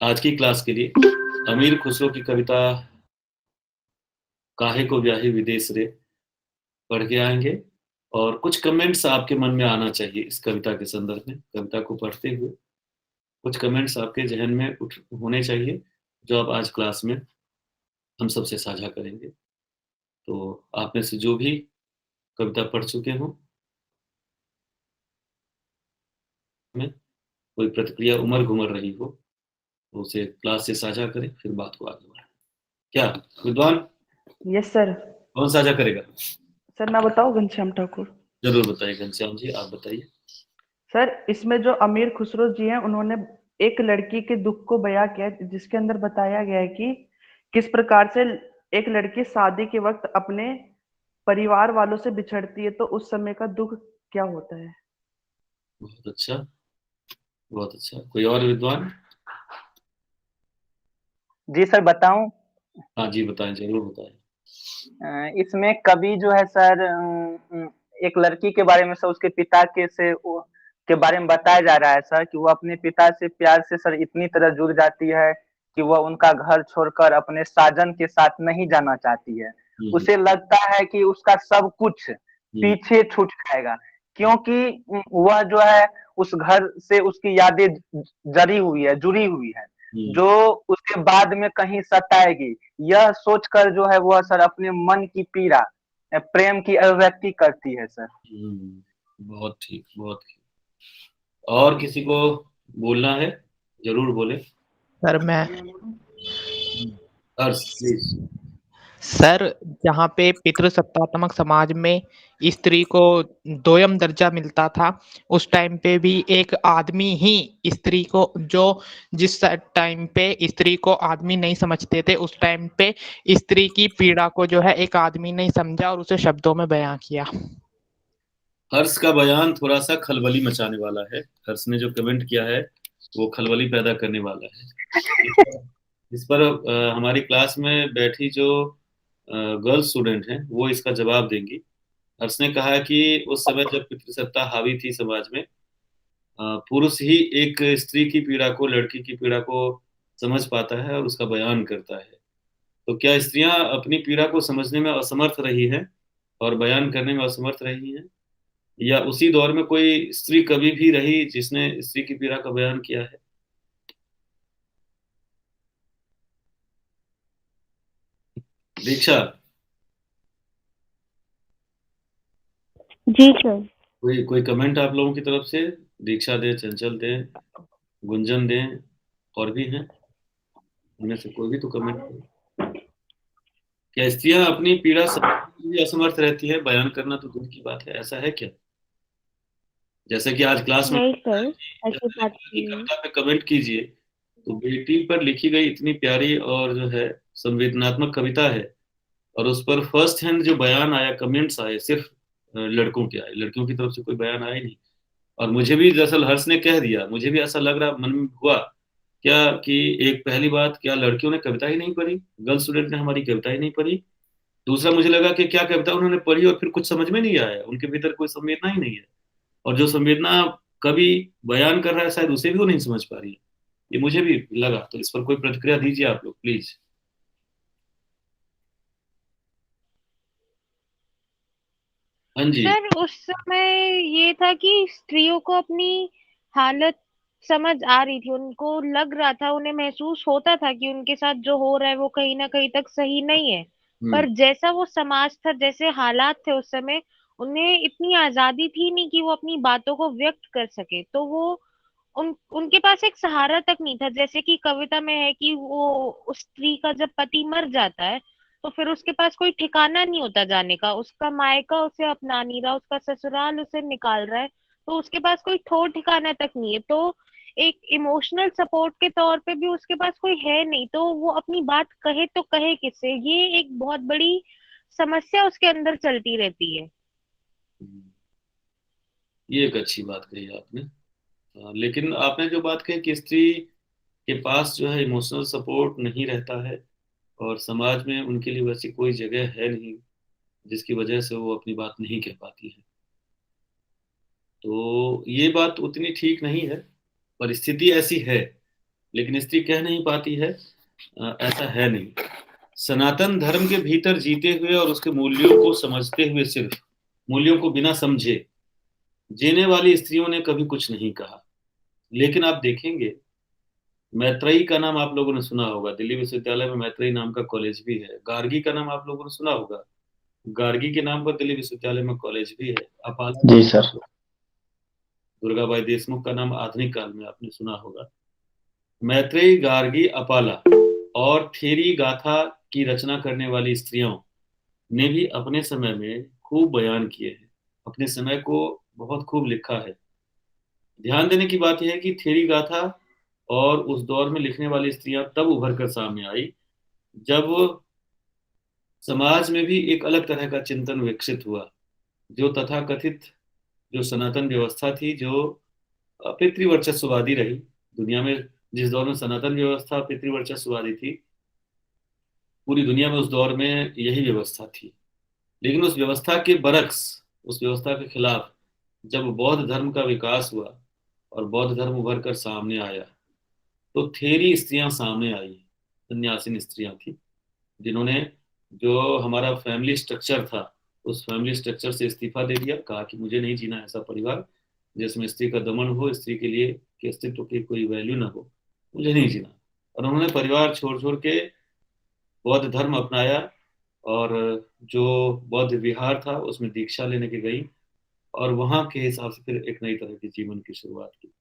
आज की क्लास के लिए अमीर खुसरो की कविता काहे को ब्याही विदेश रे पढ़ के आएंगे और कुछ कमेंट्स आपके मन में आना चाहिए इस कविता के संदर्भ में। कविता को पढ़ते हुए कुछ कमेंट्स आपके जहन में उठ होने चाहिए जो आप आज क्लास में हम सबसे साझा करेंगे। तो आप में से जो भी कविता पढ़ चुके हों, में कोई प्रतिक्रिया उमड़-घुमड़ रही हो, तो उसे क्लास से साझा करें, फिर बात को आगे बढ़ाएँ। क्या विद्वान यस सर। कौन साझा करेगा? सर मैं बताऊं, घनश्याम ठाकुर। ज़रूर बताइए घनश्याम जी, आप बताइए। सर इसमें जो अमीर खुसरो जी हैं उन्होंने एक लड़की के दुख को बयां किया है, जिसके अंदर बताया गया है कि किस प्रकार से एक लड़की शादी के वक्त अपने परिवार वालों से बिछड़ती है, तो उस समय का दुख क्या होता है। बहुत अच्छा, बहुत अच्छा। कोई और विद्वान? जी सर बताऊं। हाँ जी, बताएँ, ज़रूर बताएँ। इसमें कवि जो है सर एक लड़की के बारे में सर उसके पिता के बारे में बताया जा रहा है सर कि वो अपने पिता से प्यार से सर इतनी तरह जुड़ जाती है कि वह उनका घर छोड़कर अपने साजन के साथ नहीं जाना चाहती है। उसे लगता है कि उसका सब कुछ पीछे छूट जाएगा, क्योंकि वह जो है उस घर से उसकी यादें जुड़ी हुई है, जो उसके बाद में कहीं सताएगी। यह सोचकर जो है वह सर अपने मन की पीड़ा प्रेम की अभिव्यक्ति करती है सर। बहुत ठीक, बहुत ठीक। और किसी को बोलना है? ज़रूर बोलें। सर मैं हर्ष प्लीज। सर जहाँ पे पितृसत्तात्मक समाज में स्त्री को दोयम दर्जा मिलता था, उस टाइम पे भी एक आदमी ही स्त्री को, जो जिस टाइम पे स्त्री को आदमी नहीं समझते थे, उस टाइम पे स्त्री की पीड़ा को जो है एक आदमी ने समझा और उसे शब्दों में बयां किया। हर्ष का बयान थोड़ा सा खलबली मचाने वाला है। हर्ष ने जो कमेंट किया है वो खलबली पैदा करने वाला है। इस पर हमारी क्लास में बैठी जो गर्ल स्टूडेंट हैं वो इसका जवाब देंगी। हर्ष ने कहा कि उस समय जब पितृसत्ता हावी थी समाज में, पुरुष ही एक स्त्री की पीड़ा को, लड़की की पीड़ा को समझ पाता है और उसका बयान करता है। तो क्या स्त्रियां अपनी पीड़ा को समझने में असमर्थ रही हैं और बयान करने में असमर्थ रही हैं, या उसी दौर में कोई स्त्री कभी भी रही जिसने स्त्री की पीड़ा का बयान किया है? दीक्षा, जी सर। कोई कोई कमेंट आप लोगों की तरफ से? दीक्षा दे, चंचल दे, गुंजन दे, और भी हैं उनमें से कोई भी तो कमेंट करें। क्या स्त्रियां अपनी पीड़ा समझने में भी असमर्थ रहती है? बयान करना तो दूर की बात है, ऐसा है क्या? जैसे कि आज क्लास में नहीं सर, ऐसी बात की नहीं है। कविता पे कमेंट कीजिए, तो बेटी पर लिखी गई इतनी प्यारी और जो है संवेदनात्मक कविता है, और उस पर फर्स्ट हैंड जो बयान आया, कमेंट्स आए, सिर्फ लड़कों के आए, लड़कियों की तरफ से कोई बयान आया ही नहीं। और मुझे भी दरअसल हर्ष ने कह दिया, मुझे भी ऐसा लग रहा, मन में हुआ क्या कि एक पहली बात, क्या लड़कियों ने कविता ही नहीं पढ़ी, गर्ल स्टूडेंट ने हमारी कविता ही नहीं पढ़ी। दूसरा, मुझे लगा कि क्या कविता उन्होंने पढ़ी और फिर कुछ समझ में नहीं आया, उनके भीतर कोई संवेदना ही नहीं है, और जो संवेदना कवि बयान कर रहा है शायद उसे भी वो नहीं समझ पा रही है। ये मुझे भी लगा। तो इस पर कोई प्रतिक्रिया दीजिए आप लोग प्लीज। हाँ जी। सर उस समय ये था कि स्त्रियों को अपनी हालत समझ आ रही थी, उनको लग रहा था, उन्हें महसूस होता था कि उनके साथ जो हो रहा है वो कहीं ना कहीं तक सही नहीं है। पर जैसा वो समाज था, जैसे हालात थे उस समय, उन्हें इतनी आजादी थी नहीं कि वो अपनी बातों को व्यक्त कर सके। तो वो उनके पास एक सहारा तक नहीं था। जैसे कि कविता में है कि वो उस स्त्री का जब पति मर जाता है, तो फिर उसके पास कोई ठिकाना नहीं होता जाने का, उसका मायका उसे अपना नहीं रहा, उसका ससुराल उसे निकाल रहा है, तो उसके पास कोई ठोर ठिकाना तक नहीं है। तो एक इमोशनल सपोर्ट के तौर पे भी उसके पास कोई है नहीं, तो वो अपनी बात कहे तो कहे किससे। ये एक बहुत बड़ी समस्या उसके अंदर चलती रहती है। ये एक अच्छी बात कही आपने। लेकिन आपने जो बात कही कि स्त्री के पास जो है इमोशनल सपोर्ट नहीं रहता है और समाज में उनके लिए वैसी कोई जगह है नहीं जिसकी वजह से वो अपनी बात नहीं कह पाती है, तो ये बात उतनी ठीक नहीं है। परिस्थिति ऐसी है लेकिन स्त्री कह नहीं पाती है। ऐसा है नहीं। सनातन धर्म के भीतर जीते हुए और उसके मूल्यों को समझते हुए, सिर्फ मूल्यों को बिना समझे जीने वाली स्त्रियों ने कभी कुछ नहीं कहा। लेकिन आप देखेंगे, मैत्रेयी का नाम आप लोगों ने सुना होगा। दिल्ली विश्वविद्यालय में मैत्रेयी नाम का कॉलेज भी है। गार्गी का नाम आप लोगों ने सुना होगा। गार्गी के नाम पर दिल्ली विश्वविद्यालय में कॉलेज भी है। अपाला जी का, सर। दुर्गाबाई देशमुख का नाम आधुनिक काल में आपने सुना होगा। मैत्रेयी, गार्गी, अपाला और थेरी गाथा की रचना करने वाली स्त्रियों ने भी अपने समय में खूब बयान किए हैं, अपने समय को बहुत खूब लिखा है। ध्यान देने की बात यह है कि थेरी गाथा और उस दौर में लिखने वाली स्त्रियां तब उभर कर सामने आई जब समाज में भी एक अलग तरह का चिंतन विकसित हुआ। जो तथाकथित जो सनातन व्यवस्था थी, जो पितृवर्चस्ववादी रही दुनिया में, जिस दौर में सनातन व्यवस्था पितृवर्चस्ववादी थी, पूरी दुनिया में उस दौर में यही व्यवस्था थी। लेकिन उस व्यवस्था के बरक्स, उस व्यवस्था के खिलाफ जब बौद्ध धर्म का विकास हुआ और बौद्ध धर्म उभर कर सामने आया, तो थेरी स्त्रियां सामने आई। सन्यासीन स्त्रियां थी जिन्होंने जो हमारा फैमिली स्ट्रक्चर था, उस फैमिली स्ट्रक्चर से इस्तीफा दे दिया। कहा कि मुझे नहीं जीना ऐसा परिवार जिसमें स्त्री का दमन हो, स्त्री के लिए के अस्तित्व की कोई वैल्यू ना हो, मुझे नहीं जीना। और उन्होंने परिवार छोड़ छोड़ के बौद्ध धर्म अपनाया और जो बौद्ध विहार था उसमें दीक्षा लेने के गई और वहां के हिसाब से फिर एक नई तरह के जीवन की शुरुआत की।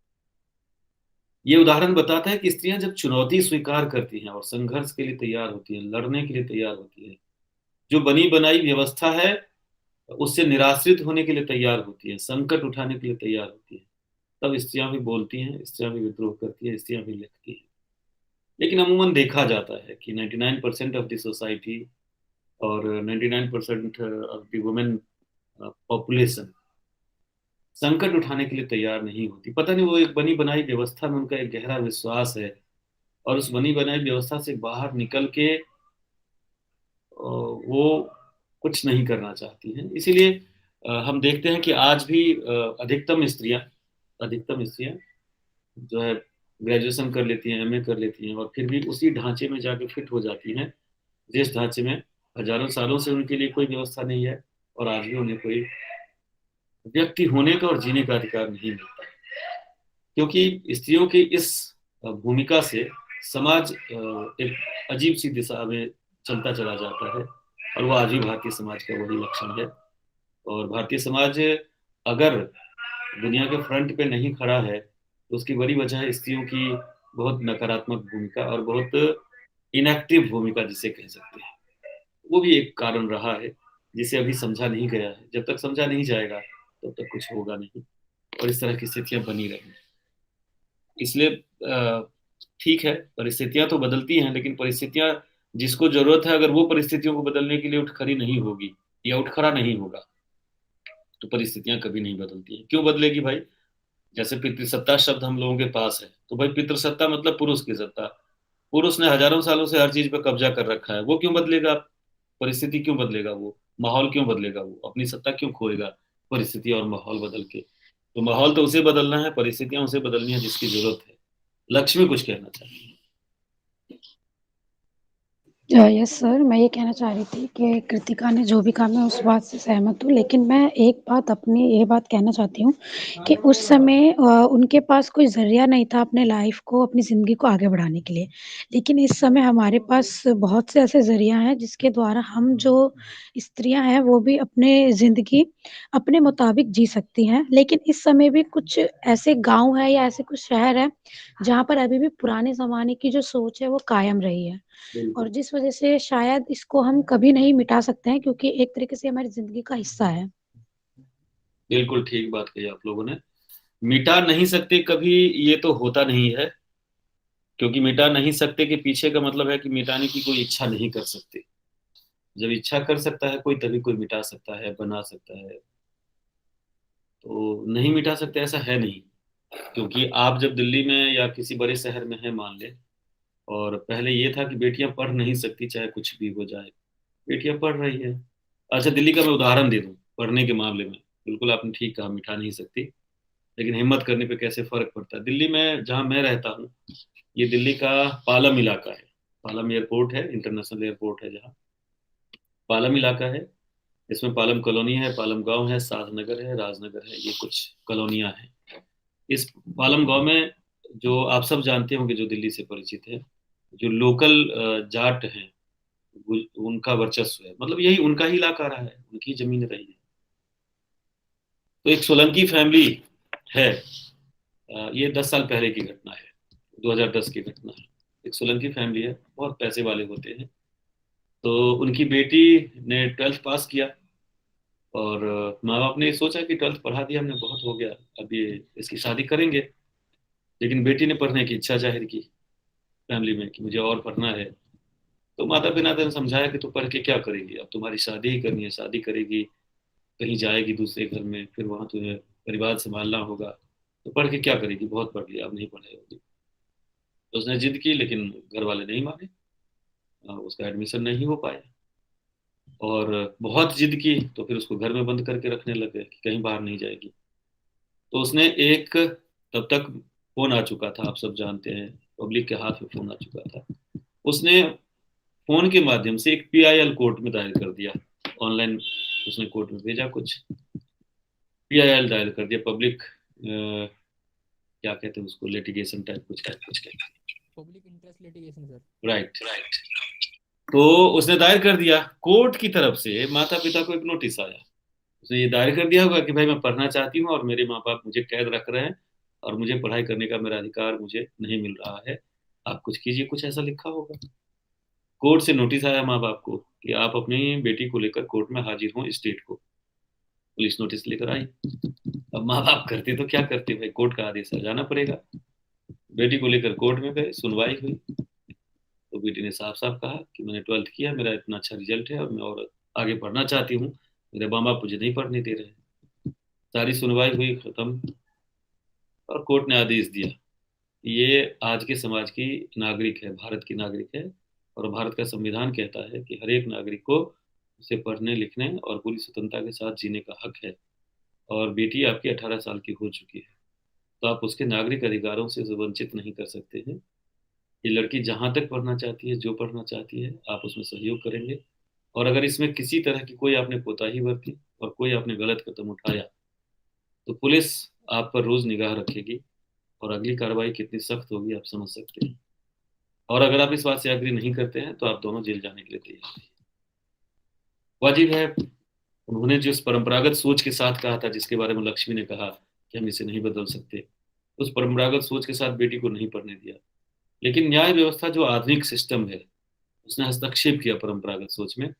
ये उदाहरण बताता है कि स्त्रियां जब चुनौती स्वीकार करती हैं और संघर्ष के लिए तैयार होती हैं, लड़ने के लिए तैयार होती हैं, जो बनी बनाई व्यवस्था है उससे निराश्रित होने के लिए तैयार होती है, संकट उठाने के लिए तैयार होती है, तब स्त्रियां भी बोलती हैं, स्त्रियां भी विद्रोह करती हैं, स्त्रियां भी लिखती हैं। लेकिन अमूमन देखा जाता है कि 99% ऑफ द सोसाइटी और 99% ऑफ द वुमेन पॉपुलेशन संकट उठाने के लिए तैयार नहीं होती। पता नहीं, वो एक बनी बनाई व्यवस्था में उनका एक गहरा विश्वास है और उस बनी बनाई व्यवस्था से बाहर निकल के वो कुछ नहीं करना चाहती हैं। इसीलिए हम देखते हैं कि आज भी अधिकतम स्त्रियां जो है ग्रेजुएशन कर लेती हैं, एमए कर लेती हैं और फिर भी उसी ढांचे में जाके फिट हो जाती हैं जिस ढांचे में हजारों सालों से उनके लिए कोई व्यवस्था नहीं है और आज भी उन्हें कोई व्यक्ति होने का और जीने का अधिकार नहीं मिलता। क्योंकि स्त्रियों की इस भूमिका से समाज एक अजीब सी दिशा में चलता चला जाता है और वो आज भी भारतीय समाज का वही लक्षण है। और भारतीय समाज अगर दुनिया के फ्रंट पे नहीं खड़ा है तो उसकी बड़ी वजह है स्त्रियों की बहुत नकारात्मक भूमिका और बहुत इनएक्टिव भूमिका जिसे कह सकते हैं। वो भी एक कारण रहा है जिसे अभी समझा नहीं गया है। जब तक समझा नहीं जाएगा तब तक कुछ होगा नहीं और इस तरह की स्थितियां बनी रहेंगी। इसलिए ठीक है, परिस्थितियां तो बदलती हैं, लेकिन परिस्थितियां जिसको जरूरत है, अगर वो परिस्थितियों को बदलने के लिए उठ खड़ी नहीं होगी या उठ खड़ा नहीं होगा तो परिस्थितियां कभी नहीं बदलती हैं। क्यों बदलेगी भाई? जैसे पितृसत्ता शब्द हम लोगों के पास है, तो भाई पितृसत्ता मतलब पुरुष की सत्ता। पुरुष ने हजारों सालों से हर चीज पर कब्जा कर रखा है, वो क्यों बदलेगा? परिस्थिति क्यों बदलेगा? वो माहौल क्यों बदलेगा? वो अपनी सत्ता क्यों खोएगा परिस्थिति और माहौल बदल के? तो माहौल तो उसे बदलना है, परिस्थितियां उसे बदलनी है जिसकी जरूरत है। लक्ष्मी कुछ कहना चाहती है। यस सर, मैं ये कहना चाह रही थी कि कृतिका ने जो भी कहा मैं उस बात से सहमत हूँ, लेकिन मैं एक बात अपनी ये बात कहना चाहती हूँ कि उस समय उनके पास कोई ज़रिया नहीं था अपने लाइफ को, अपनी ज़िंदगी को आगे बढ़ाने के लिए। लेकिन इस समय हमारे पास बहुत से ऐसे ज़रिया हैं जिसके द्वारा हम जो स्त्रियाँ हैं वो भी अपने ज़िंदगी अपने मुताबिक जी सकती हैं। लेकिन इस समय भी कुछ ऐसे गाँव हैं या ऐसे कुछ शहर हैं जहाँ पर अभी भी पुराने ज़माने की जो सोच है वो कायम रही है। और बिल्कुल जिस वजह से शायद इसको हम कभी नहीं मिटा सकते हैं क्योंकि एक तरीके से हमारी ज़िंदगी का हिस्सा है। बिल्कुल ठीक बात कही आप लोगों ने। मिटा नहीं सकते कभी, ये तो होता नहीं है। क्योंकि मिटा नहीं सकते के पीछे का मतलब है कि मिटाने की कोई इच्छा नहीं कर सकते। जब इच्छा कर सकता है कोई, तभी कोई मिटा सकता है, बना सकता है। तो नहीं मिटा सकते ऐसा है नहीं। क्योंकि आप जब दिल्ली में या किसी बड़े शहर में हैं मान ले, और पहले ये था कि बेटियां पढ़ नहीं सकती चाहे कुछ भी हो जाए, बेटियां पढ़ रही है। अच्छा, दिल्ली का मैं उदाहरण दे दूं पढ़ने के मामले में। बिल्कुल आपने ठीक कहा, मिटा नहीं सकती, लेकिन हिम्मत करने पे कैसे फर्क पड़ता है। दिल्ली में जहां मैं रहता हूँ ये दिल्ली का पालम इलाका है। पालम एयरपोर्ट है, इंटरनेशनल एयरपोर्ट है जहाँ। पालम इलाका है। इसमें पालम कॉलोनी है, पालम गांव है, साधनगर है, राजनगर है, ये कुछ कॉलोनियां हैं। इस पालम गांव में, जो आप सब जानते होंगे जो दिल्ली से परिचित है, जो लोकल जाट हैं, उनका वर्चस्व है। मतलब यही उनका ही इलाका रहा है, उनकी जमीन रही है। तो एक सोलंकी फैमिली है। ये 10 साल पहले की घटना है, 2010 की घटना है। एक सोलंकी फैमिली है, बहुत पैसे वाले होते हैं। तो उनकी बेटी ने 12th पास किया, और माँ बाप ने सोचा कि 12th पढ़ा दिया हमने, बहुत हो गया, अब ये इसकी शादी करेंगे। लेकिन बेटी ने पढ़ने की इच्छा जाहिर की फैमिली में कि मुझे और पढ़ना है। तो माता पिता ने समझाया कि तू पढ़ के क्या करेगी, अब तुम्हारी शादी ही करनी है, शादी करेगी, कहीं जाएगी दूसरे घर में, फिर वहां तुम्हें परिवार संभालना होगा, तो पढ़ के क्या करेगी, बहुत पढ़ लिया, अब नहीं पढ़ाई होगी। तो उसने जिद की, लेकिन घर वाले नहीं माने। उसका एडमिशन नहीं हो पाया, और बहुत जिद की तो फिर उसको घर में बंद करके रखने लगे कि कहीं बाहर नहीं जाएगी। तो उसने एक, तब तक फोन आ चुका था, आप सब जानते हैं, पब्लिक के हाथ में फोन आ चुका था। उसने फोन के माध्यम से एक PIL कोर्ट में दायर कर दिया, ऑनलाइन उसने कोर्ट में भेजा, कुछ PIL दायर कर दिया, पब्लिक क्या कहते हैं उसको, लिटिगेशन टाइप कुछ कहते हैं। Public interest litigation sir. Right right. तो उसने दायर कर दिया, कोर्ट की तरफ से माता पिता को एक नोटिस आया। उसने ये दायर कर दिया होगा कि भाई मैं पढ़ना चाहती हूँ और मेरे माँ बाप मुझे कैद रख रहे हैं, और मुझे पढ़ाई करने का मेरा अधिकार मुझे नहीं मिल रहा है, आप कुछ कीजिए, कुछ ऐसा लिखा होगा। कोर्ट से नोटिस आया माँ बाप को कि आप अपनी बेटी को लेकर कोर्ट में हाजिर हों, स्टेट को। पुलिस नोटिस लेकर आई। अब माँ बाप करते तो क्या करते भाई, कोर्ट का आदेश है, जाना पड़ेगा। बेटी को लेकर कोर्ट में गए, सुनवाई हुई। तो बेटी ने साफ साफ कहा कि मैंने 12th किया, मेरा इतना अच्छा रिजल्ट है, और मैं और आगे पढ़ना चाहती हूँ, मेरे माँ बाप मुझे नहीं पढ़ने दे रहे। सारी सुनवाई हुई, खत्म, और कोर्ट ने आदेश दिया कि ये आज के समाज की नागरिक है, भारत की नागरिक है, और भारत का संविधान कहता है कि हर एक नागरिक को उसे पढ़ने लिखने और पूरी स्वतंत्रता के साथ जीने का हक है। और बेटी आपकी 18 साल की हो चुकी है, तो आप उसके नागरिक अधिकारों से उसे वंचित नहीं कर सकते हैं। ये लड़की जहां तक पढ़ना चाहती है, जो पढ़ना चाहती है, आप उसमें सहयोग करेंगे। और अगर इसमें किसी तरह की कोई आपने कोताही बरती और कोई आपने गलत कदम उठाया, तो पुलिस आप पर रोज निगाह रखेगी, और अगली कार्रवाई कितनी सख्त होगी आप समझ सकते हैं। और अगर आप इस बात से एग्री नहीं करते हैं तो आप दोनों जेल जाने के लिए तैयार हैं। वाजिब है। उन्होंने जिस परंपरागत सोच के साथ कहा था, जिसके बारे में लक्ष्मी ने कहा कि हम इसे नहीं बदल सकते, उस परंपरागत सोच के साथ बेटी को नहीं पढ़ने दिया। लेकिन न्याय व्यवस्था जो आधुनिक सिस्टम है, उसने हस्तक्षेप किया परंपरागत सोच में।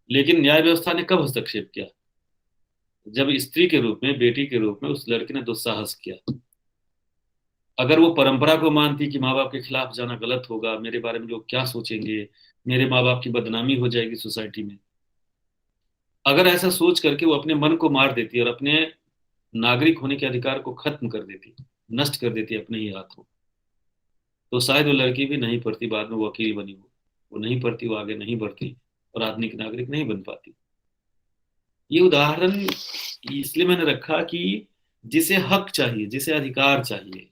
लेकिन न्याय व्यवस्था ने कब हस्तक्षेप किया? जब स्त्री के रूप में, बेटी के रूप में उस लड़की ने दुस्साहस किया। अगर वो परंपरा को मानती कि माँ बाप के खिलाफ जाना गलत होगा, मेरे बारे में लोग क्या सोचेंगे, मेरे माँ बाप की बदनामी हो जाएगी सोसाइटी में, अगर ऐसा सोच करके वो अपने मन को मार देती और अपने नागरिक होने के अधिकार को खत्म कर देती, नष्ट कर देती अपने ही हाथों, तो शायद वो लड़की भी नहीं पढ़ती, बाद में वो वकील बनी, वो नहीं पढ़ती, वो आगे नहीं बढ़ती, और आधुनिक नागरिक नहीं बन पाती। ये उदाहरण इसलिए मैंने रखा कि जिसे हक चाहिए, जिसे अधिकार चाहिए,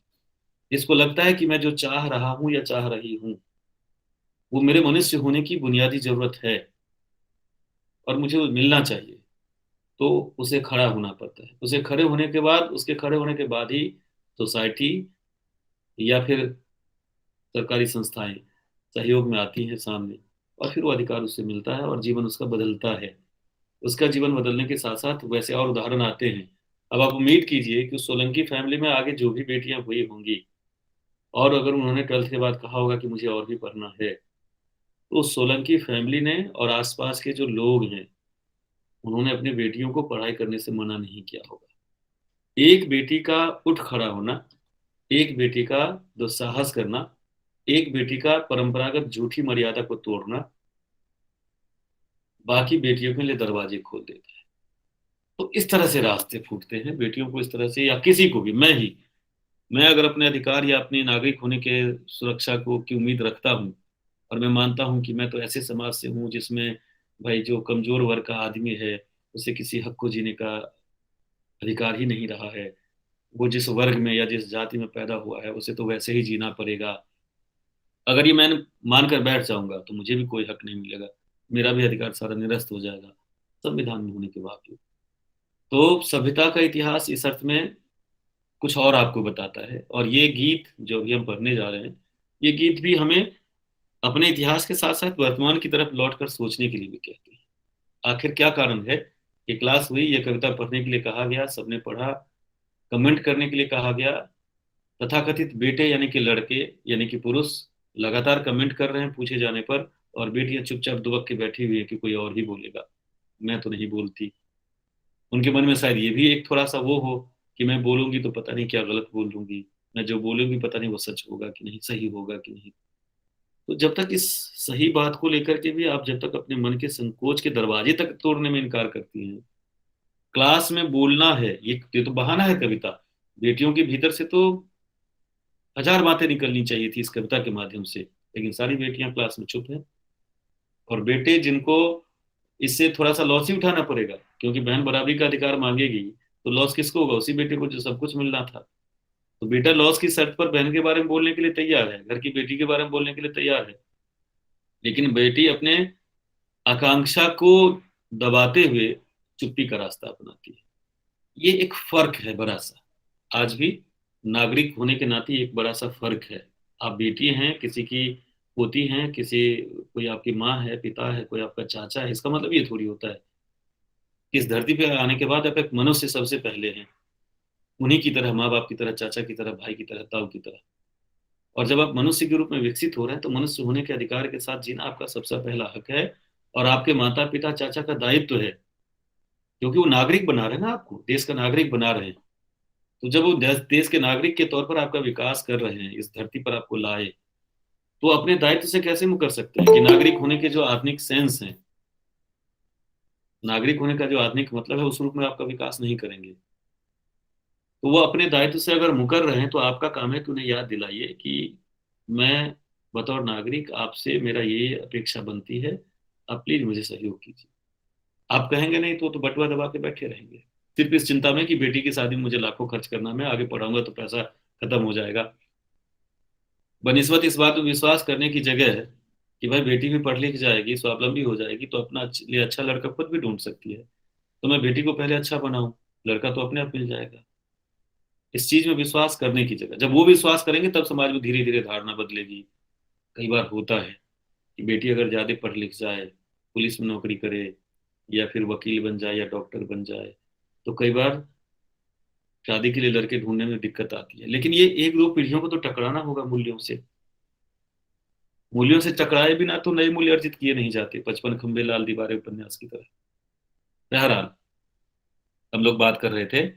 जिसको लगता है कि मैं जो चाह रहा हूं या चाह रही हूं, वो मेरे मनुष्य होने की बुनियादी जरूरत है, और मुझे वो मिलना चाहिए, तो उसे खड़ा होना पड़ता है। उसे खड़े होने के बाद, उसके खड़े होने के बाद ही सोसाइटी या फिर सरकारी संस्थाएं सहयोग में आती हैं सामने, और फिर वो अधिकार उससे मिलता है और जीवन उसका बदलता है। उसका जीवन बदलने के साथ साथ वैसे और उदाहरण आते हैं। अब आप उम्मीद कीजिए कि उस सोलंकी फैमिली में आगे जो भी बेटियां हुई होंगी, और अगर उन्होंने 12th के बाद कहा होगा कि मुझे और भी पढ़ना है, तो उस सोलंकी फैमिली ने और आसपास के जो लोग हैं, उन्होंने अपनी बेटियों को पढ़ाई करने से मना नहीं किया होगा। एक बेटी का उठ खड़ा होना, एक बेटी का दुस्साहस करना, एक बेटी का परंपरागत झूठी मर्यादा को तोड़ना, बाकी बेटियों के लिए दरवाजे खोल देता है। तो इस तरह से रास्ते फूटते हैं बेटियों को, इस तरह से, या किसी को भी, मैं अगर अपने अधिकार या अपने नागरिक होने के सुरक्षा को की उम्मीद रखता हूँ, और मैं मानता हूँ कि मैं तो ऐसे समाज से हूँ जिसमें भाई जो कमजोर वर्ग का आदमी है, उसे किसी हक को जीने का अधिकार ही नहीं रहा है, वो जिस वर्ग में या जिस जाति में पैदा हुआ है, उसे तो वैसे ही जीना पड़ेगा, अगर ये मैं मानकर बैठ जाऊंगा तो मुझे भी कोई हक नहीं मिलेगा, मेरा भी अधिकार सारा निरस्त हो जाएगा संविधान में होने के बावजूद। तो सभ्यता का इतिहास इस अर्थ में कुछ और आपको बताता है। और ये गीत जो अभी हम पढ़ने जा रहे हैं, ये गीत भी हमें अपने इतिहास के साथ साथ वर्तमान की तरफ लौटकर सोचने के लिए भी कहते हैं। आखिर क्या कारण है कि क्लास हुई, ये कविता पढ़ने के लिए कहा गया, सबने पढ़ा, कमेंट करने के लिए कहा गया, तथाकथित बेटे यानी कि लड़के यानी कि पुरुष लगातार कमेंट कर रहे हैं पूछे जाने पर, और बेटियां चुपचाप दुबक के बैठी हुई है कि कोई और ही बोलेगा, मैं तो नहीं बोलती। उनके मन में शायद ये भी एक थोड़ा सा वो हो कि मैं बोलूंगी तो पता नहीं क्या गलत बोल दूंगी, मैं जो बोलूंगी पता नहीं वो सच होगा कि नहीं, सही होगा कि नहीं। तो जब तक इस सही बात को लेकर के भी आप जब तक अपने मन के संकोच के दरवाजे तक तोड़ने में इनकार करती हैं, क्लास में बोलना है ये तो बहाना है कविता। बेटियों के भीतर से तो हजार बातें निकलनी चाहिए थी इस कविता के माध्यम से, लेकिन सारी बेटियां क्लास में चुप हैं। और बेटे जिनको इससे थोड़ा सा लॉस ही उठाना पड़ेगा, क्योंकि बहन बराबरी का अधिकार मांगेगी, तो लॉस किसको होगा? उसी बेटे को जो सब कुछ मिलना था। तो बेटा लॉस की शर्त पर बहन के बारे में बोलने के लिए तैयार है, घर की बेटी के बारे में बोलने के लिए तैयार है, लेकिन बेटी अपने आकांक्षा को दबाते हुए चुप्पी का रास्ता अपनाती है। ये एक फर्क है बड़ा सा, आज भी नागरिक होने के नाते एक बड़ा सा फर्क है। आप बेटी हैं किसी की, पोती हैं किसी, कोई आपकी माँ है, पिता है, कोई आपका चाचा है, इसका मतलब ये थोड़ी होता है कि इस धरती पे आने के बाद आप एक मनुष्य सबसे पहले हैं, उन्हीं की तरह, माँ बाप की तरह, चाचा की तरह, भाई की तरह, ताऊ की तरह। और जब आप मनुष्य के रूप में विकसित हो रहे हैं तो मनुष्य होने के अधिकार के साथ जीना आपका सबसे पहला हक है, और आपके माता पिता चाचा का दायित्व है, क्योंकि वो नागरिक बना रहे हैं ना, आपको देश का नागरिक बना रहे हैं। तो जब वो देश के नागरिक के तौर पर आपका विकास कर रहे हैं, इस धरती पर आपको लाए, तो अपने दायित्व से कैसे मुकर सकते हैं कि नागरिक होने के जो आधुनिक सेंस हैं, नागरिक होने का जो आधुनिक मतलब है, उस रूप में आपका विकास नहीं करेंगे। तो वो अपने दायित्व से अगर मुकर रहे हैं तो आपका काम है कि उन्हें याद दिलाइए कि मैं बतौर नागरिक आपसे मेरा ये अपेक्षा बनती है, आप प्लीज मुझे सहयोग कीजिए। आप कहेंगे नहीं तो बटुआ दबा के बैठे रहेंगे, सिर्फ इस चिंता में कि बेटी की शादी में मुझे लाखों खर्च करना, मैं आगे पढ़ाऊंगा तो पैसा खत्म हो जाएगा। बनिस्बत इस बात में विश्वास करने की जगह है कि भाई बेटी भी पढ़ लिख जाएगी, स्वावलंबी हो जाएगी, तो अपना लिए अच्छा लड़का खुद भी ढूंढ सकती है, तो मैं बेटी को पहले अच्छा बनाऊं, लड़का तो अपने आप मिल जाएगा। इस चीज में विश्वास करने की जगह, जब वो विश्वास करेंगे तब समाज में धीरे धीरे धारणा बदलेगी। कई बार होता है कि बेटी अगर ज्यादा पढ़ लिख जाए, पुलिस में नौकरी करे, या फिर वकील बन जाए या डॉक्टर बन जाए, तो कई बार शादी के लिए लड़के ढूंढने में दिक्कत आती है। लेकिन ये एक दो पीढ़ियों को तो टकराना होगा मूल्यों से, मूल्यों से टकराए बिना तो नए मूल्य अर्जित किए नहीं जाते, 55 खंबे लाल दीवारें उपन्यास की तरह। बहरहाल, हम लोग बात कर रहे थे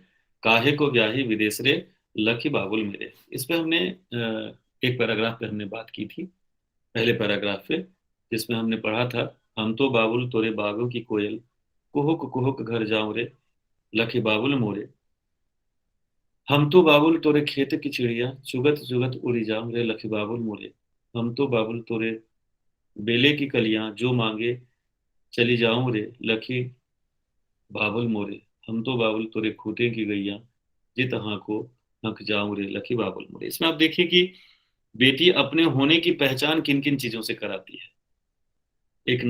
काहे को ब्याही विदेश रे, लखी बाबुल मेरे। इस पे हमने एक पैराग्राफ पे हमने बात की थी, पहले पैराग्राफ पे, जिसमें हमने पढ़ा था, हम तो बाबुल तोरे बागों की कोयल, कुहुक कुहुक घर जाऊं रे, लखी बाबुल मोरे। हम तो बाबुल तोरे खेत की चिड़िया, चुगत चुगत उड़ी जाऊं रे, लखी बाबुल मोरे। हम तो बाबुल तोरे बेले की कलियां, जो मांगे चली जाऊं रे, लखी बाबुल मोरे। हम तो बाबुल तोरे खूटे की गैया, जित हाँ को हक जाऊं रे, लखी बाबुल मोरे। इसमें आप देखिए कि बेटी अपने होने की पहचान किन किन चीजों से कराती है। एक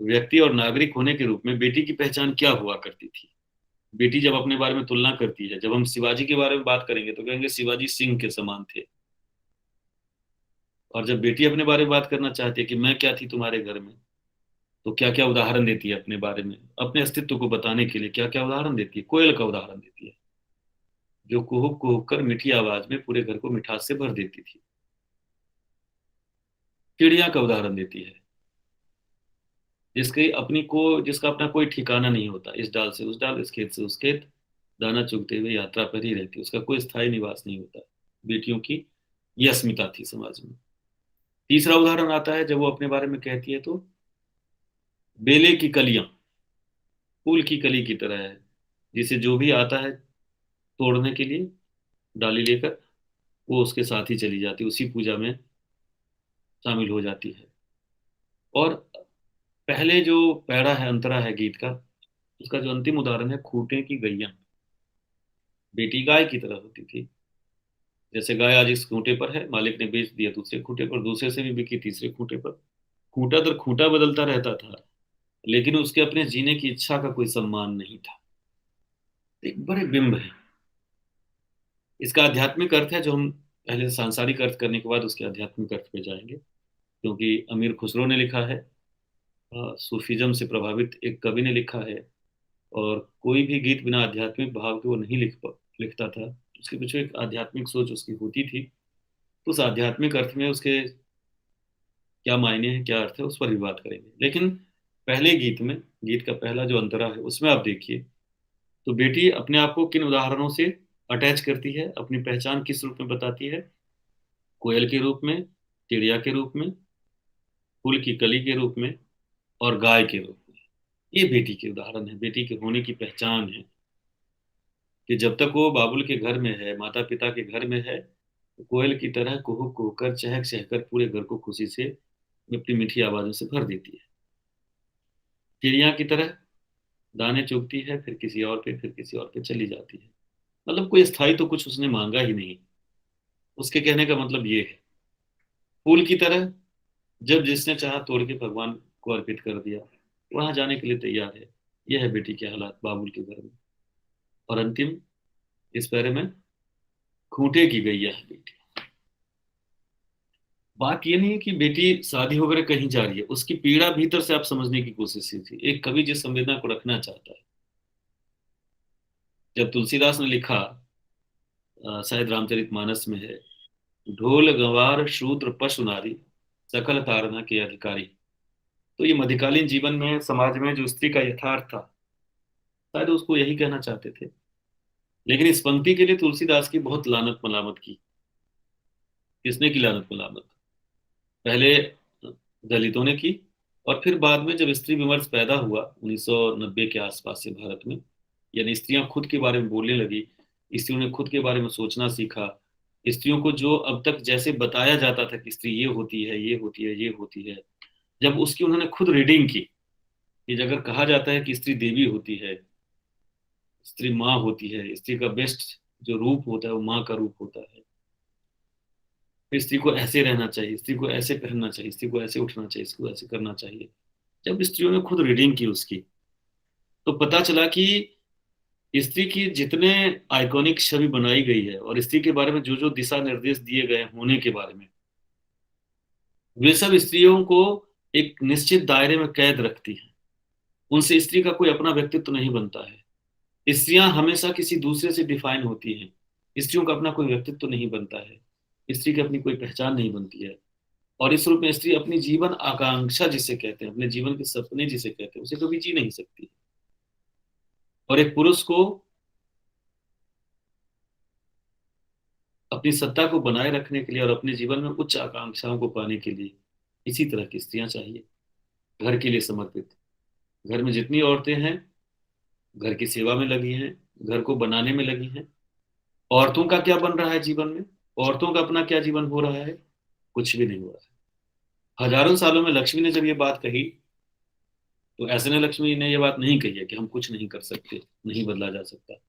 व्यक्ति और नागरिक होने के रूप में बेटी की पहचान क्या हुआ करती थी। बेटी जब अपने बारे में तुलना करती है, जब हम शिवाजी के बारे में बात करेंगे तो कहेंगे शिवाजी सिंह के समान थे, और जब बेटी अपने बारे में बात करना चाहती है कि मैं क्या थी तुम्हारे घर में, तो क्या क्या उदाहरण देती है अपने बारे में, अपने अस्तित्व को बताने के लिए क्या क्या उदाहरण देती है। कोयल का उदाहरण देती है, जो कुहुक कुहुक कर मीठी आवाज में पूरे घर को मिठास से भर देती थी। चिड़िया का उदाहरण देती है, जिसका अपना कोई ठिकाना नहीं होता, इस डाल से उस डाल, इस खेत से उस खेत, दाना चुगते हुए यात्रा पर ही रहती, उसका कोई स्थायी निवास नहीं होता। बेटियों की यह अस्मिता थी समाज में। तीसरा उदाहरण आता है जब वो अपने बारे में कहती है, तो बेले की कलियां फूल की कली की तरह है, जिसे जो भी आता है तोड़ने के लिए डाली लेकर, वो उसके साथ ही चली जाती, उसी पूजा में शामिल हो जाती है। और पहले जो पैरा है, अंतरा है गीत का, उसका जो अंतिम उदाहरण है, खूंटे की गैया, बेटी गाय की तरह होती थी, जैसे गाय आज इस खूंटे पर है, मालिक ने बेच दिया दूसरे खूंटे पर, दूसरे से भी बिकी तीसरे खूंटे पर। खूंटा दर खूंटा बदलता रहता था, लेकिन उसके अपने जीने की इच्छा का कोई सम्मान नहीं था। एक बड़े बिंब है। इसका आध्यात्मिक अर्थ है जो हम पहले सांसारिक अर्थ करने के बाद उसके आध्यात्मिक अर्थ पे जाएंगे, क्योंकि अमीर खुसरो ने लिखा है, सूफीज्म से प्रभावित एक कवि ने लिखा है, और कोई भी गीत बिना आध्यात्मिक भाव के वो नहीं लिखता था। उसके पीछे एक आध्यात्मिक सोच उसकी होती थी। तो उस आध्यात्मिक अर्थ में उसके क्या मायने हैं, क्या अर्थ है, उस पर भी बात करेंगे। लेकिन पहले गीत में, गीत का पहला जो अंतरा है उसमें आप देखिए, तो बेटी अपने आप को किन उदाहरणों से अटैच करती है, अपनी पहचान किस रूप में बताती है? कोयल के रूप में, चिड़िया के रूप में, फूल की कली के रूप में, और गाय के रूप में। ये बेटी के उदाहरण है, बेटी के होने की पहचान है, कि जब तक वो बाबुल के घर में है, माता पिता के घर में है, तो कोयल की तरह कुहू कुहू कर, चहक चहक कर पूरे घर को खुशी से अपनी मीठी आवाजों से भर देती है। चिड़िया की तरह दाने चुगती है, फिर किसी और पे, फिर किसी और पे चली जाती है। मतलब कोई स्थायी तो कुछ उसने मांगा ही नहीं। उसके कहने का मतलब ये है। फूल की तरह जब जिसने चाहा तोड़ के भगवान को अर्पित कर दिया, वहां जाने के लिए तैयार है। यह है बेटी के हालात बाबुल के घर में। और अंतिम इस पैरे में, खूंटे की गैया है बेटी। बात ये नहीं है कि बेटी शादी होकर कहीं जा रही है, उसकी पीड़ा भीतर से आप समझने की कोशिश की थी। एक कवि जिस संवेदना को रखना चाहता है, जब तुलसीदास ने लिखा, शायद रामचरितमानस में है, ढोल गंवार शूद्र पशु नारी सकल तारना के अधिकारी। तो ये मध्यकालीन जीवन में, समाज में जो स्त्री का यथार्थ था, शायद उसको यही कहना चाहते थे। लेकिन इस पंक्ति के लिए तुलसीदास की बहुत लानत मलामत की। किसने की लानत मलामत? पहले दलितों ने की, और फिर बाद में जब स्त्री विमर्श पैदा हुआ 1990 के आसपास से भारत में, यानी स्त्रियां खुद के बारे में बोलने लगी, स्त्रियों ने खुद के बारे में सोचना सीखा। स्त्रियों को जो अब तक जैसे बताया जाता था कि स्त्री ये होती है, ये होती है, ये होती है, जब उसकी उन्होंने खुद रीडिंग की, कि अगर कहा जाता है कि स्त्री देवी होती है, स्त्री माँ होती है, स्त्री का बेस्ट जो रूप होता है वो माँ का रूप होता है, फिर स्त्री को ऐसे रहना चाहिए, स्त्री को ऐसे पहनना चाहिए, स्त्री को ऐसे उठना चाहिए, इसको ऐसे करना चाहिए। जब स्त्रियों ने खुद रीडिंग की उसकी, तो पता चला कि स्त्री की जितने आइकॉनिक छवि बनाई गई है, और स्त्री के बारे में जो जो दिशा निर्देश दिए गए होने के बारे में, वे सब स्त्रियों को एक निश्चित दायरे में कैद रखती हैं। उनसे स्त्री का कोई अपना व्यक्तित्व नहीं बनता है। स्त्रियां हमेशा किसी दूसरे से डिफाइन होती हैं। स्त्रियों का अपना कोई व्यक्तित्व नहीं बनता है, स्त्री की अपनी कोई पहचान नहीं बनती है। और इस रूप में स्त्री अपनी जीवन आकांक्षा जिसे कहते हैं, अपने जीवन के सपने जिसे कहते हैं, उसे कभी जी नहीं सकती। और एक पुरुष को अपनी सत्ता को बनाए रखने के लिए और अपने जीवन में उच्च आकांक्षाओं को पाने के लिए इसी तरह की स्त्रियां चाहिए, घर के लिए समर्पित। घर में जितनी औरतें हैं, घर की सेवा में लगी हैं, घर को बनाने में लगी हैं। औरतों का क्या बन रहा है जीवन में, औरतों का अपना क्या जीवन हो रहा है? कुछ भी नहीं हो रहा है। हजारों सालों में लक्ष्मी ने जब ये बात कही, तो ऐसे ने लक्ष्मी ने ये बात नहीं कही है कि हम कुछ नहीं कर सकते, नहीं बदला जा सकता।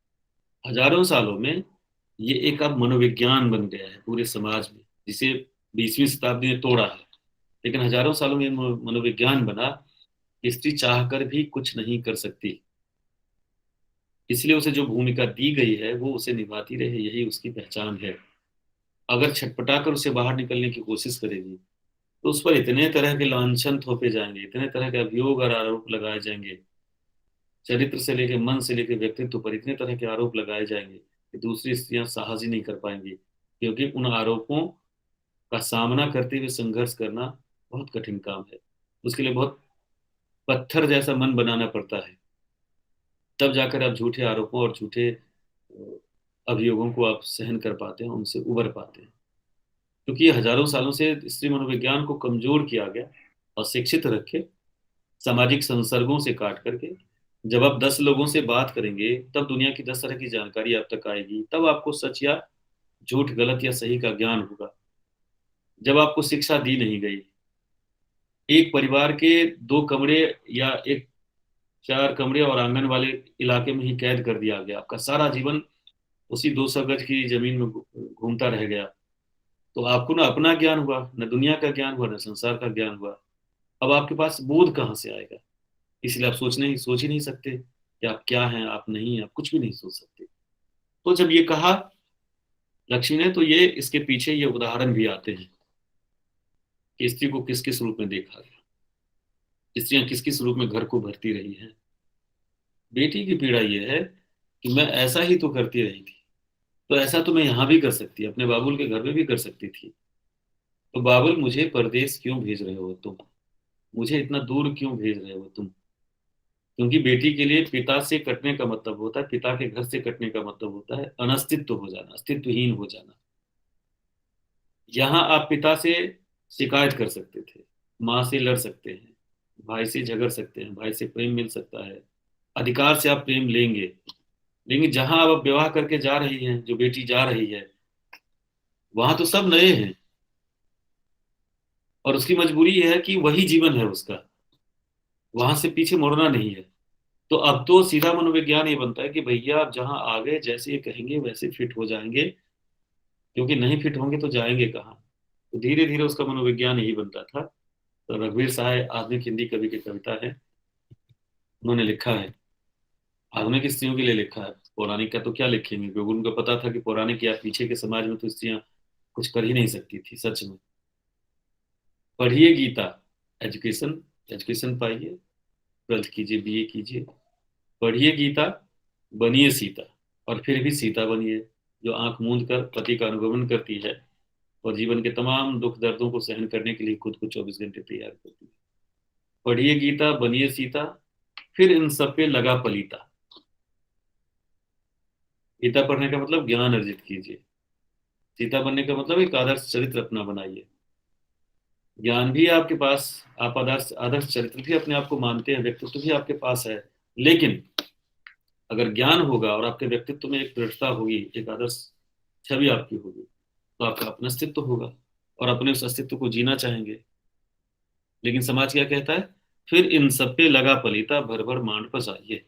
हजारों सालों में ये एक अब मनोविज्ञान बन गया है पूरे समाज में, जिसे 20वीं शताब्दी ने तोड़ा है। लेकिन हजारों सालों में ये मनोविज्ञान बना कि स्त्री चाहकर भी कुछ नहीं कर सकती, इसलिए उसे जो भूमिका दी गई है वो उसे निभाती रहे, यही उसकी पहचान है। अगर छटपटा कर उसे बाहर निकलने की कोशिश करेगी, तो उस पर इतने तरह के लांछन थोपे जाएंगे, इतने तरह के अभियोग और आरोप लगाए जाएंगे, चरित्र से लेके, मन से लेके व्यक्तित्व पर इतने तरह के आरोप लगाए जाएंगे कि दूसरी स्त्रियां साहस ही नहीं कर पाएंगी, क्योंकि उन आरोपों का सामना करते हुए संघर्ष करना बहुत कठिन काम है। उसके लिए बहुत पत्थर जैसा मन बनाना पड़ता है। तब जाकर आप झूठे आरोपों और झूठे अभियोगों को आप सहन कर पाते हैं, उनसे उबर पाते हैं। क्योंकि ये हजारों सालों से स्त्री मनोविज्ञान को कमजोर किया गया और शिक्षित रखे, सामाजिक संसर्गों से काट करके। जब आप 10 लोगों से बात करेंगे, तब दुनिया की 10 तरह की जानकारी आप तक आएगी, तब आपको सच या झूठ, गलत या सही का ज्ञान होगा। जब आपको शिक्षा दी नहीं गई, एक परिवार के 2 कमरे या एक 4 कमरे और आंगन वाले इलाके में ही कैद कर दिया गया, आपका सारा जीवन उसी 200 गज की जमीन में घूमता रह गया, तो आपको ना अपना ज्ञान हुआ, न दुनिया का ज्ञान हुआ, न संसार का ज्ञान हुआ। अब आपके पास बोध कहाँ से आएगा? इसलिए आप सोच ही नहीं सकते कि आप क्या हैं, आप नहीं हैं, आप कुछ भी नहीं सोच सकते। तो जब ये कहा लक्ष्मी ने, तो ये इसके पीछे ये उदाहरण भी आते हैं कि स्त्री को किस किस रूप में देखा गया, स्त्रियां किस किस रूप में घर को भरती रही हैं। बेटी की पीड़ा ये है कि मैं ऐसा ही तो करती रही थी, तो ऐसा तो मैं यहाँ भी कर सकती, अपने बाबुल के घर में भी कर सकती थी। तो बाबुल, मुझे परदेश क्यों भेज रहे हो तुम? मुझे इतना दूर क्यों भेज रहे हो तुम? क्योंकि बेटी के लिए पिता से कटने का मतलब होता है, पिता के घर से कटने का मतलब होता है अनस्तित्व हो जाना, अस्तित्वहीन हो जाना। यहाँ आप पिता से शिकायत कर सकते थे, माँ से लड़ सकते हैं, भाई से झगड़ सकते हैं, भाई से प्रेम मिल सकता है, अधिकार से आप प्रेम लेंगे। लेकिन जहां आप विवाह करके जा रही हैं, जो बेटी जा रही है, वहां तो सब नए हैं, और उसकी मजबूरी यह है कि वही जीवन है उसका, वहां से पीछे मुड़ना नहीं है। तो अब तो सीधा मनोविज्ञान ये बनता है कि भैया आप जहां आ गए, जैसे ये कहेंगे वैसे फिट हो जाएंगे, क्योंकि नहीं फिट होंगे तो जाएंगे कहाँ? तो धीरे धीरे उसका मनोविज्ञान यही बनता था। तो रघुवीर सहाय आधुनिक हिंदी कवि की कविता है, उन्होंने लिखा है, आधुनिक स्त्रियों के लिए लिखा है। पौराणिक का तो क्या लिखेंगे, क्योंकि उनको पता था कि पौराणिक या पीछे के समाज में तो स्त्रियां कुछ कर ही नहीं सकती थी सच में। पढ़िए गीता, एजुकेशन, एजुकेशन पाइए, ट्वेल्थ कीजिए, बीए कीजिए, पढ़िए गीता, बनिए सीता, और फिर भी सीता बनिए जो आंख मूंद कर पति का अनुगमन करती है और जीवन के तमाम दुख दर्दों को सहन करने के लिए खुद को 24 घंटे तैयार करती है। पढ़िए गीता, बनिए सीता, फिर इन सब पे लगा पलीता। गीता पढ़ने का मतलब ज्ञान अर्जित कीजिए, सीता बनने का मतलब एक आदर्श चरित्र अपना बनाइए। ज्ञान भी है आपके पास, आप आदर्श आदर्श चरित्र भी अपने आप को मानते हैं, व्यक्तित्व भी आपके पास है, लेकिन अगर ज्ञान होगा और आपके व्यक्तित्व में एक दृढ़ता होगी, एक आदर्श छवि आपकी होगी, तो आपका अपना अस्तित्व होगा और अपने उस अस्तित्व को जीना चाहेंगे। लेकिन समाज क्या कहता है? फिर इन सब पे लगा पलीता, भर भर मांड पसाइए।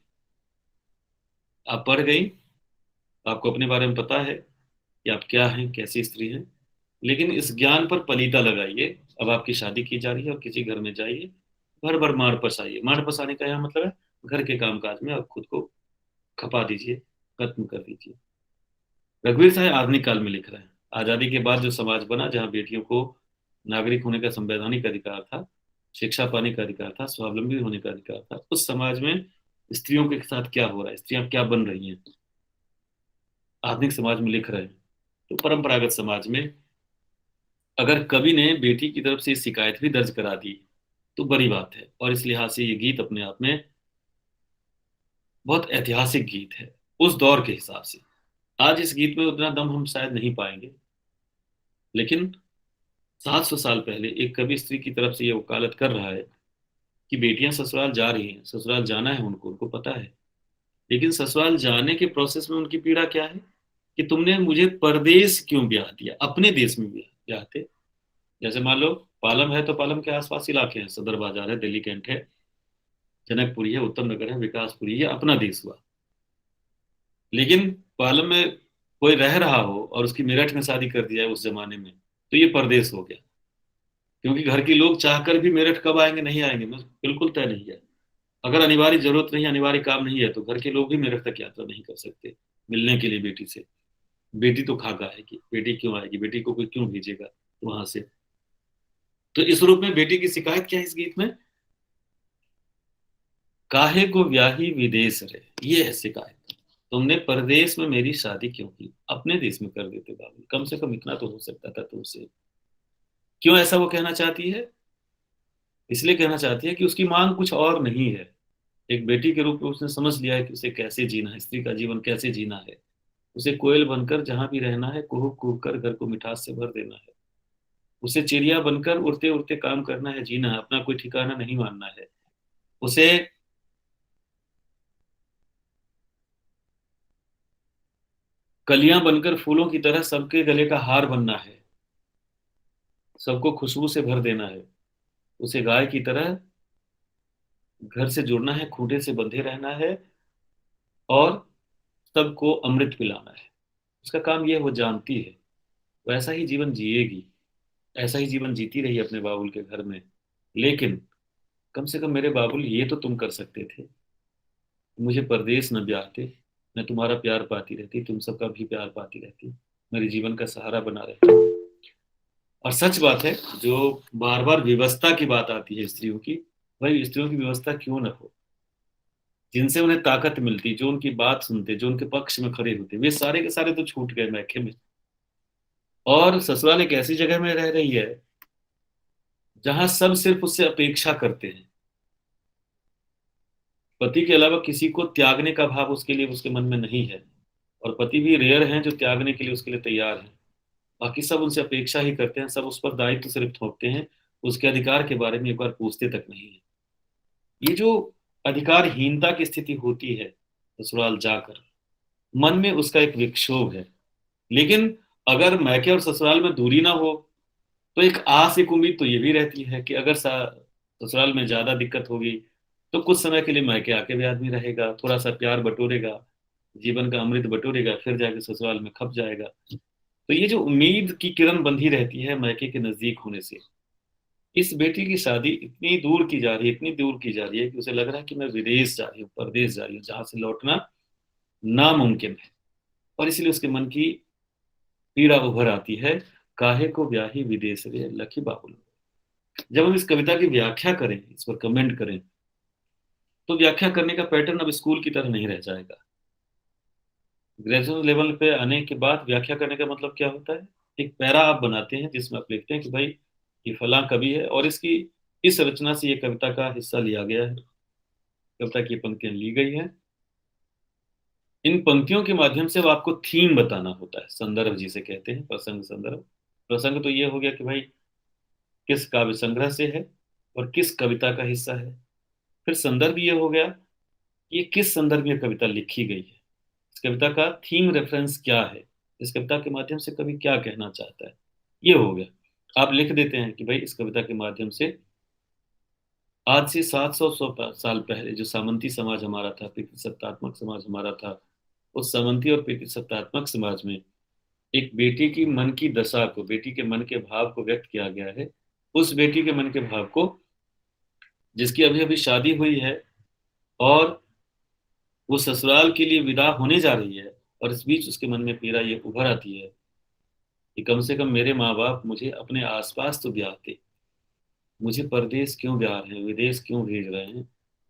आप पढ़ गई, आपको अपने बारे में पता है कि आप क्या हैं, कैसी स्त्री हैं, लेकिन इस ज्ञान पर पलीता लगाइए। अब आपकी शादी की जा रही है और किसी घर में जाइए, भर भर मांड पसाइए। मांड पसाने का यह मतलब है घर के कामकाज में आप खुद को खपा दीजिए, खत्म कर दीजिए। रघुवीर साहब आधुनिक काल में लिख रहे हैं, आजादी के बाद जो समाज बना, जहाँ बेटियों को नागरिक होने का संवैधानिक अधिकार था, शिक्षा पाने का अधिकार था, स्वावलंबी होने का अधिकार था, उस समाज में स्त्रियों के साथ क्या हो रहा है, स्त्रियां क्या बन रही हैं, आधुनिक समाज में लिख रहे हैं। तो परंपरागत समाज में अगर कवि ने बेटी की तरफ से शिकायत भी दर्ज करा दी तो बड़ी बात है, और इस लिहाज से ये गीत अपने आप में बहुत ऐतिहासिक गीत है उस दौर के हिसाब से। आज इस गीत में उतना दम हम शायद नहीं पाएंगे, लेकिन 700 साल पहले एक कवि स्त्री की तरफ से ये वकालत कर रहा है कि बेटियां ससुराल जा रही हैं, ससुराल जाना है उनको, उनको पता है, लेकिन ससुराल जाने के प्रोसेस में उनकी पीड़ा क्या है कि तुमने मुझे परदेश क्यों ब्याह दिया, अपने देश में ब्याह थे। जैसे मान लो पालम है, तो पालम के आसपास इलाके हैं, सदर बाजार है, दिल्ली कैंट है, जनकपुरी है, उत्तम नगर है, विकासपुरी है, अपना देश हुआ। लेकिन पालम में कोई रह रहा हो और उसकी मेरठ में शादी कर दिया है उस जमाने में, तो ये परदेश हो गया, क्योंकि घर के लोग चाहकर भी मेरठ कब आएंगे, नहीं आएंगे, मैं बिल्कुल तय नहीं है। अगर अनिवार्य जरूरत नहीं, अनिवार्य काम नहीं है, तो घर के लोग भी मेरठ तक यात्रा नहीं कर सकते मिलने के लिए बेटी से। बेटी तो खाका आएगी, बेटी क्यों आएगी, बेटी को कोई क्यों भेजेगा वहां से? तो इस रूप में बेटी की शिकायत क्या है इस गीत में? काहे को ब्याही विदेश रे, ये है शिकायत। तुमने परदेश में मेरी शादी क्यों की, अपने देश में कर देते बाबू, कम से कम इतना तो हो सकता था तुमसे। क्यों ऐसा वो कहना चाहती है? इसलिए कहना चाहती है कि उसकी मांग कुछ और नहीं है। एक बेटी के रूप में उसने समझ लिया है कि उसे कैसे जीना है, स्त्री का जीवन कैसे जीना है। उसे कोयल बनकर जहां भी रहना है, कुहुक कुहुक कर घर को मिठास से भर देना है। उसे चिड़िया बनकर उड़ते उड़ते काम करना है, जीना है, अपना कोई ठिकाना नहीं मानना है। उसे कलियां बनकर फूलों की तरह सबके गले का हार बनना है, सबको खुशबू से भर देना है। उसे गाय की तरह घर से जुड़ना है, खूंटे से बंधे रहना है और सबको अमृत पिलाना है। उसका काम ये है, वो जानती है, वो ऐसा ही जीवन जिएगी, ऐसा ही जीवन जीती रही अपने बाबुल के घर में। लेकिन कम से कम मेरे बाबुल ये तो तुम कर सकते थे, मुझे परदेश न ब्याहते, मैं तुम्हारा प्यार पाती रहती, तुम सबका भी प्यार पाती रहती, मेरे जीवन का सहारा बना रहता। और सच बात है, जो बार बार व्यवस्था की बात आती है स्त्रियों की, भाई स्त्रियों की व्यवस्था क्यों न हो, जिनसे उन्हें ताकत मिलती, जो उनकी बात सुनते, जो उनके पक्ष में खड़े होते, वे सारे के सारे तो छूट गए मैके में। और ससुराल एक ऐसी जगह में रह रही है जहां सब सिर्फ उससे अपेक्षा करते हैं। पति के अलावा किसी को त्यागने का भाव उसके लिए, उसके मन में नहीं है। और पति भी रेयर हैं जो त्यागने के लिए उसके लिए तैयार हैं। बाकी सब उनसे अपेक्षा ही करते हैं, सब उस पर दायित्व सिर्फ थोपते हैं, उसके अधिकार के बारे में एक बार पूछते तक नहीं है। ये जो अधिकारहीनता की स्थिति होती है ससुराल जाकर, मन में उसका एक विक्षोभ है। लेकिन अगर मैके और ससुराल में दूरी ना हो तो एक आस, एक उम्मीद तो ये भी रहती है कि अगर ससुराल में ज्यादा दिक्कत होगी तो कुछ समय के लिए मैके आके भी आदमी रहेगा, थोड़ा सा प्यार बटोरेगा, जीवन का अमृत बटोरेगा, फिर जाके ससुराल में खप जाएगा। तो ये जो उम्मीद की किरण बंधी रहती है मैके के नजदीक होने से, इस बेटी की शादी इतनी दूर की जा रही है, इतनी दूर की जा रही है कि उसे लग रहा है कि मैं विदेश जा रही हूँ, परदेश जा रही हूँ, जहां से लौटना नामुमकिन है। और इसलिए उसके मन की पीड़ा उभर आती है, काहे को ब्याही विदेश रे लखी बाबुल। जब हम इस कविता की व्याख्या करें, इस पर कमेंट करें, तो व्याख्या करने का पैटर्न अब स्कूल की तरह नहीं रह जाएगा। ग्रेजुएशन लेवल पे आने के बाद व्याख्या करने का मतलब क्या होता है, एक पैरा आप बनाते हैं जिसमें आप लिखते हैं कि भाई ये फलां कवि है और इसकी इस रचना से ये कविता का हिस्सा लिया गया है, कविता की पंक्तियां ली गई हैं। इन पंक्तियों के माध्यम से अब आपको थीम बताना होता है, संदर्भ जिसे कहते हैं, प्रसंग संदर्भ। प्रसंग तो ये हो गया कि भाई किस काव्य संग्रह से है और किस कविता का हिस्सा है। फिर संदर्भ ये हो गया कि ये किस संदर्भ में कविता लिखी गई है, इस कविता का थीम रेफरेंस क्या है, इस कविता के माध्यम से कवि क्या कहना चाहता है, ये हो गया। आप लिख देते हैं कि भाई इस कविता के माध्यम से आज से 700 साल पहले जो सामंती समाज हमारा था, पितृसत्तात्मक समाज हमारा था, उस सामंती और पितृसत्तात्मक समाज में एक बेटी की मन की दशा को, बेटी के मन के भाव को व्यक्त किया गया है। उस बेटी के मन के भाव को जिसकी अभी अभी शादी हुई है और वो ससुराल के लिए विदा होने जा रही है, और इस बीच उसके मन में पीड़ा ये उभर आती है कि कम से कम मेरे माँ बाप मुझे अपने आसपास तो ब्याहते, मुझे परदेश क्यों ब्याह रहे हैं, विदेश क्यों भेज रहे हैं,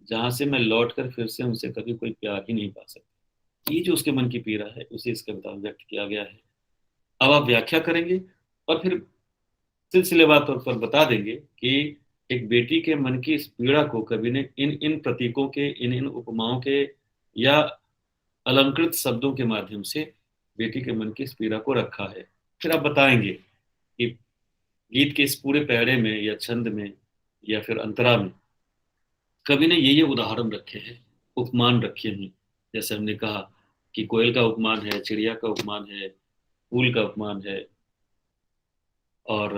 जहां से मैं लौट कर फिर से उनसे कभी कोई प्यार ही नहीं पा सकता। ये जो उसके मन की पीड़ा है उसे इस कविता में व्यक्त किया गया है। अब आप व्याख्या करेंगे और फिर सिलसिलेवार तौर पर बता देंगे कि एक बेटी के मन की इस पीड़ा को कवि ने इन इन प्रतीकों के, इन इन उपमाओं के या अलंकृत शब्दों के माध्यम से बेटी के मन की इस पीड़ा को रखा है। फिर आप बताएंगे कि गीत के इस पूरे पैड़े में या छंद में या फिर अंतरा में कवि ने ये उदाहरण रखे हैं, उपमान रखे हैं। जैसे हमने कहा कि कोयल का उपमान है, चिड़िया का उपमान है, फूल का उपमान है और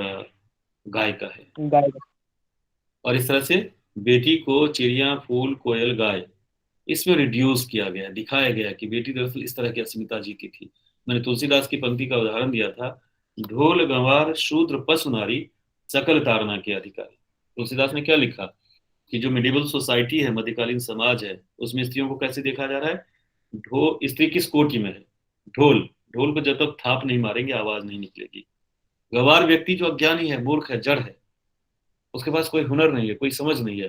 गाय का है। गाय। और इस तरह से बेटी को चिड़िया, फूल, कोयल, गाय, इसमें रिड्यूस किया गया, दिखाया गया कि बेटी दरअसल इस तरह की अस्मिता जी की थी। मैंने तुलसीदास की पंक्ति का उदाहरण दिया था, ढोल गंवार शूद्र पशु नारी सकल तारना के अधिकारी। तुलसीदास ने क्या लिखा कि जो मिडिवल सोसाइटी है, मध्यकालीन समाज है, उसमें स्त्रियों को कैसे देखा जा रहा है, स्त्री किस कोटि में है, ढोल, ढोल को जब तक थाप नहीं मारेंगे आवाज नहीं निकलेगी। गंवार व्यक्ति जो अज्ञानी है, मूर्ख है, जड़ है, उसके पास कोई हुनर नहीं है, कोई समझ नहीं है,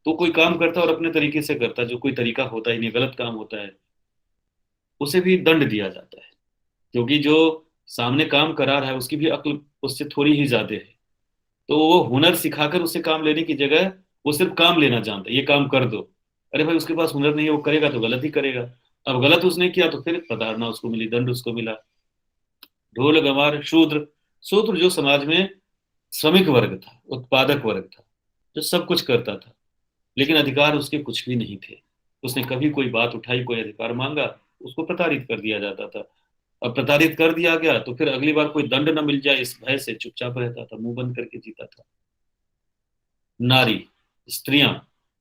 तो कोई काम करता है और अपने तरीके से करता है, जो कोई तरीका होता ही नहीं, गलत काम होता है, उसे भी दंड दिया जाता है। क्योंकि जो सामने काम करा रहा है उसकी भी अक्ल उससे थोड़ी ही ज्यादा है, तो वो हुनर सिखाकर उससे काम लेने की जगह वो सिर्फ काम लेना जानता है, ये काम कर दो। अरे भाई उसके पास हुनर नहीं है, वो करेगा तो गलत ही करेगा। अब गलत उसने किया तो फिर प्रताड़ना उसको मिली, दंड उसको मिला। ढोल गंवार शूद्र, शूद्र जो समाज में श्रमिक वर्ग था, उत्पादक वर्ग था, जो सब कुछ करता था लेकिन अधिकार उसके कुछ भी नहीं थे। उसने कभी कोई बात उठाई, कोई अधिकार मांगा, उसको प्रताड़ित कर दिया जाता था। अब प्रताड़ित कर दिया गया तो फिर अगली बार कोई दंड न मिल जाए इस भय से चुपचाप रहता था, मुंह बंद करके जीता था। नारी, स्त्रियां,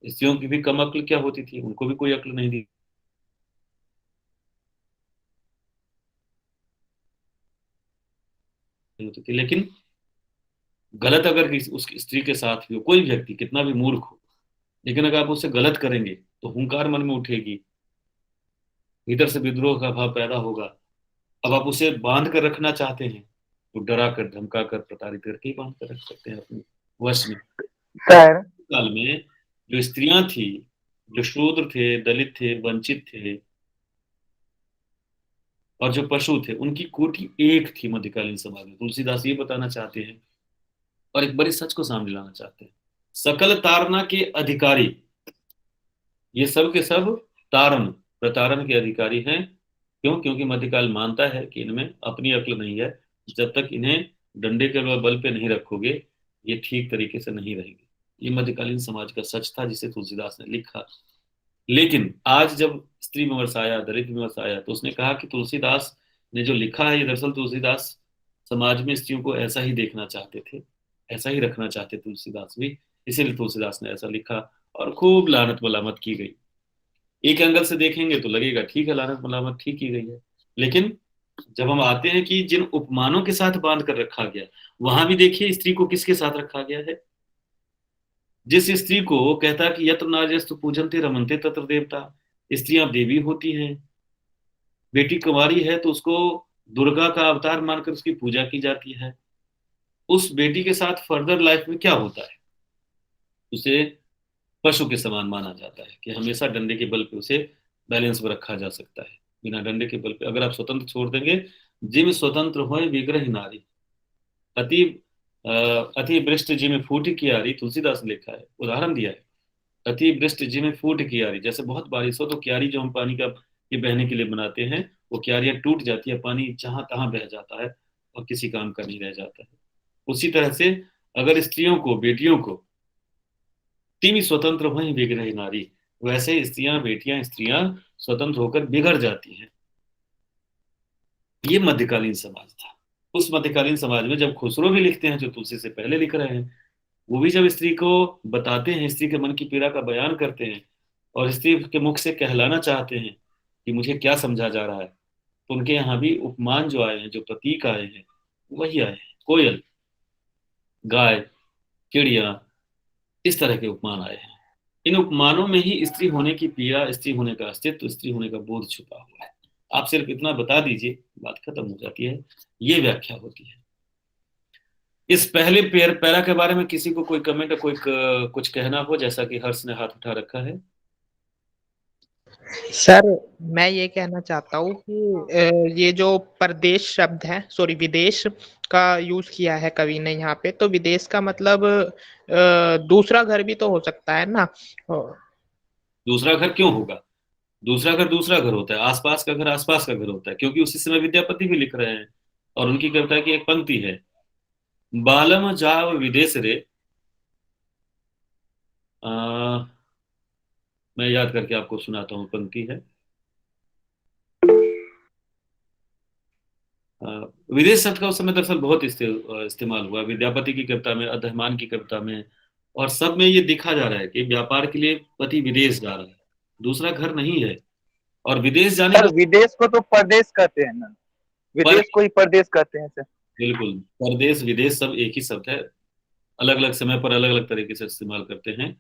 स्त्रियों की भी कम अक्ल क्या होती थी, उनको भी कोई अक्ल नहीं दी। होती थी। लेकिन गलत अगर उस स्त्री के साथ भी हो, कोई व्यक्ति कितना भी मूर्ख हो, लेकिन अगर आप उससे गलत करेंगे तो हुंकार मन में उठेगी, भीतर से विद्रोह का भाव पैदा होगा। अब आप उसे बांध कर रखना चाहते हैं तो डरा कर, धमका कर, प्रताड़ित करके ही बांध कर रख सकते हैं अपने वश में। सर काल में जो स्त्रियां थी, जो शूद्र थे, दलित थे, वंचित थे, और जो पशु थे, उनकी कोटि एक थी मध्यकालीन समाज में। तुलसीदास ये बताना चाहते हैं और एक बड़ी सच को सामने लाना चाहते हैं। सकल तारना के अधिकारी, ये सब के सब तारण, प्रतारण के अधिकारी हैं। क्यों? क्योंकि मध्यकाल मानता है कि इनमें अपनी अक्ल नहीं है। जब तक इन्हें डंडे के बल पे नहीं रखोगे, ये ठीक तरीके से नहीं रहेंगे। ये मध्यकालीन समाज का सच था जिसे तुलसीदास ने लिखा। लेकिन आज जब स्त्री विमर्श आया, दलित विमर्श आया, तो उसने कहा कि तुलसीदास ने जो लिखा है, ये दरअसल तुलसीदास समाज में स्त्रियों को ऐसा ही देखना चाहते थे, ऐसा ही रखना चाहते तुलसीदास भी, इसीलिए तुलसीदास ने ऐसा लिखा। और खूब लानत मलामत की गई। एक एंगल से देखेंगे तो लगेगा ठीक है, लानत मलामत ठीक की गई है। लेकिन जब हम आते हैं कि जिन उपमानों के साथ बांध कर रखा गया, वहां भी देखिए स्त्री को किसके साथ रखा गया है। जिस स्त्री को कहता कि यत्र नार्यस्तु पूजन्ते रमन्ते तत्र देवता, स्त्रियां देवी होती हैं, बेटी कुंवारी है तो उसको दुर्गा का अवतार मानकर उसकी पूजा की जाती है। उस बेटी के साथ फर्दर लाइफ में क्या होता है? उसे पशु के समान माना जाता है कि हमेशा डंडे के बल पे उसे बैलेंस में रखा जा सकता है। बिना डंडे के बल पे अगर आप स्वतंत्र छोड़ देंगे, जिम स्वतंत्र होए विग्रह नारी, अति अति वृष्ट जिम फूट कियारी, तुलसीदास ने लिखा है, उदाहरण दिया है। अति वृष्ट जिम फूट कियारी, जैसे बहुत बारिश हो तो क्यारी जो हम पानी का ये बहने के लिए बनाते हैं, वो क्यारियां टूट जाती है, पानी जहां तहां बह जाता है और किसी काम का नहीं रह जाता है। उसी तरह से अगर स्त्रियों को, बेटियों को तिमी स्वतंत्र वही बिगड़ नारी, वैसे स्त्रियां, बेटियां, स्त्रियां स्वतंत्र होकर बिगड़ जाती हैं। ये मध्यकालीन समाज था। उस मध्यकालीन समाज में जब खुसरो भी लिखते हैं, जो तुलसी से पहले लिख रहे हैं, वो भी जब स्त्री को बताते हैं, स्त्री के मन की पीड़ा का बयान करते हैं और स्त्री के मुख से कहलाना चाहते हैं कि मुझे क्या समझा जा रहा है, तो उनके यहाँ भी उपमान जो आए हैं, जो प्रतीक आए हैं, वही आए हैं। कोयल, गाय, चिड़िया, इस तरह के उपमान आए हैं। इन उपमानों में ही स्त्री होने की पीड़ा, स्त्री होने का अस्तित्व, स्त्री होने का बोध छुपा हुआ है। आप सिर्फ इतना बता दीजिए, बात खत्म हो जाती है। ये व्याख्या होती है। इस पहले पैरा के बारे में किसी को कोई कमेंट, कोई कुछ कहना हो, जैसा कि हर्ष ने हाथ उठा रखा है। सर मैं ये कहना चाहता हूँ कि ये जो परदेश शब्द है, सॉरी विदेश का यूज किया है कवि ने यहाँ पे, तो विदेश का मतलब दूसरा घर भी तो हो सकता है ना। दूसरा घर क्यों होगा? दूसरा घर दूसरा घर होता है, आसपास का घर आसपास का घर होता है, क्योंकि उसी समय विद्यापति भी लिख रहे हैं और उनकी कविता की एक पंक्ति है, बालम जाव विदेश रे। मैं याद करके आपको सुनाता हूँ, पंक्ति है। विदेश शब्द का उस समय दरअसल बहुत इस्तेमाल हुआ विद्यापति की कविता में, अध्ययमान की कविता में, और सब में ये दिखा जा रहा है कि व्यापार के लिए पति विदेश जा रहा है, दूसरा घर नहीं है। और विदेश जाने सर का विदेश को तो परदेश कहते हैं ना, पर, विदेश को ही परदेश कहते हैं सर। बिल्कुल, परदेश विदेश सब एक ही शब्द है, अलग अलग समय पर अलग अलग तरीके से इस्तेमाल करते हैं।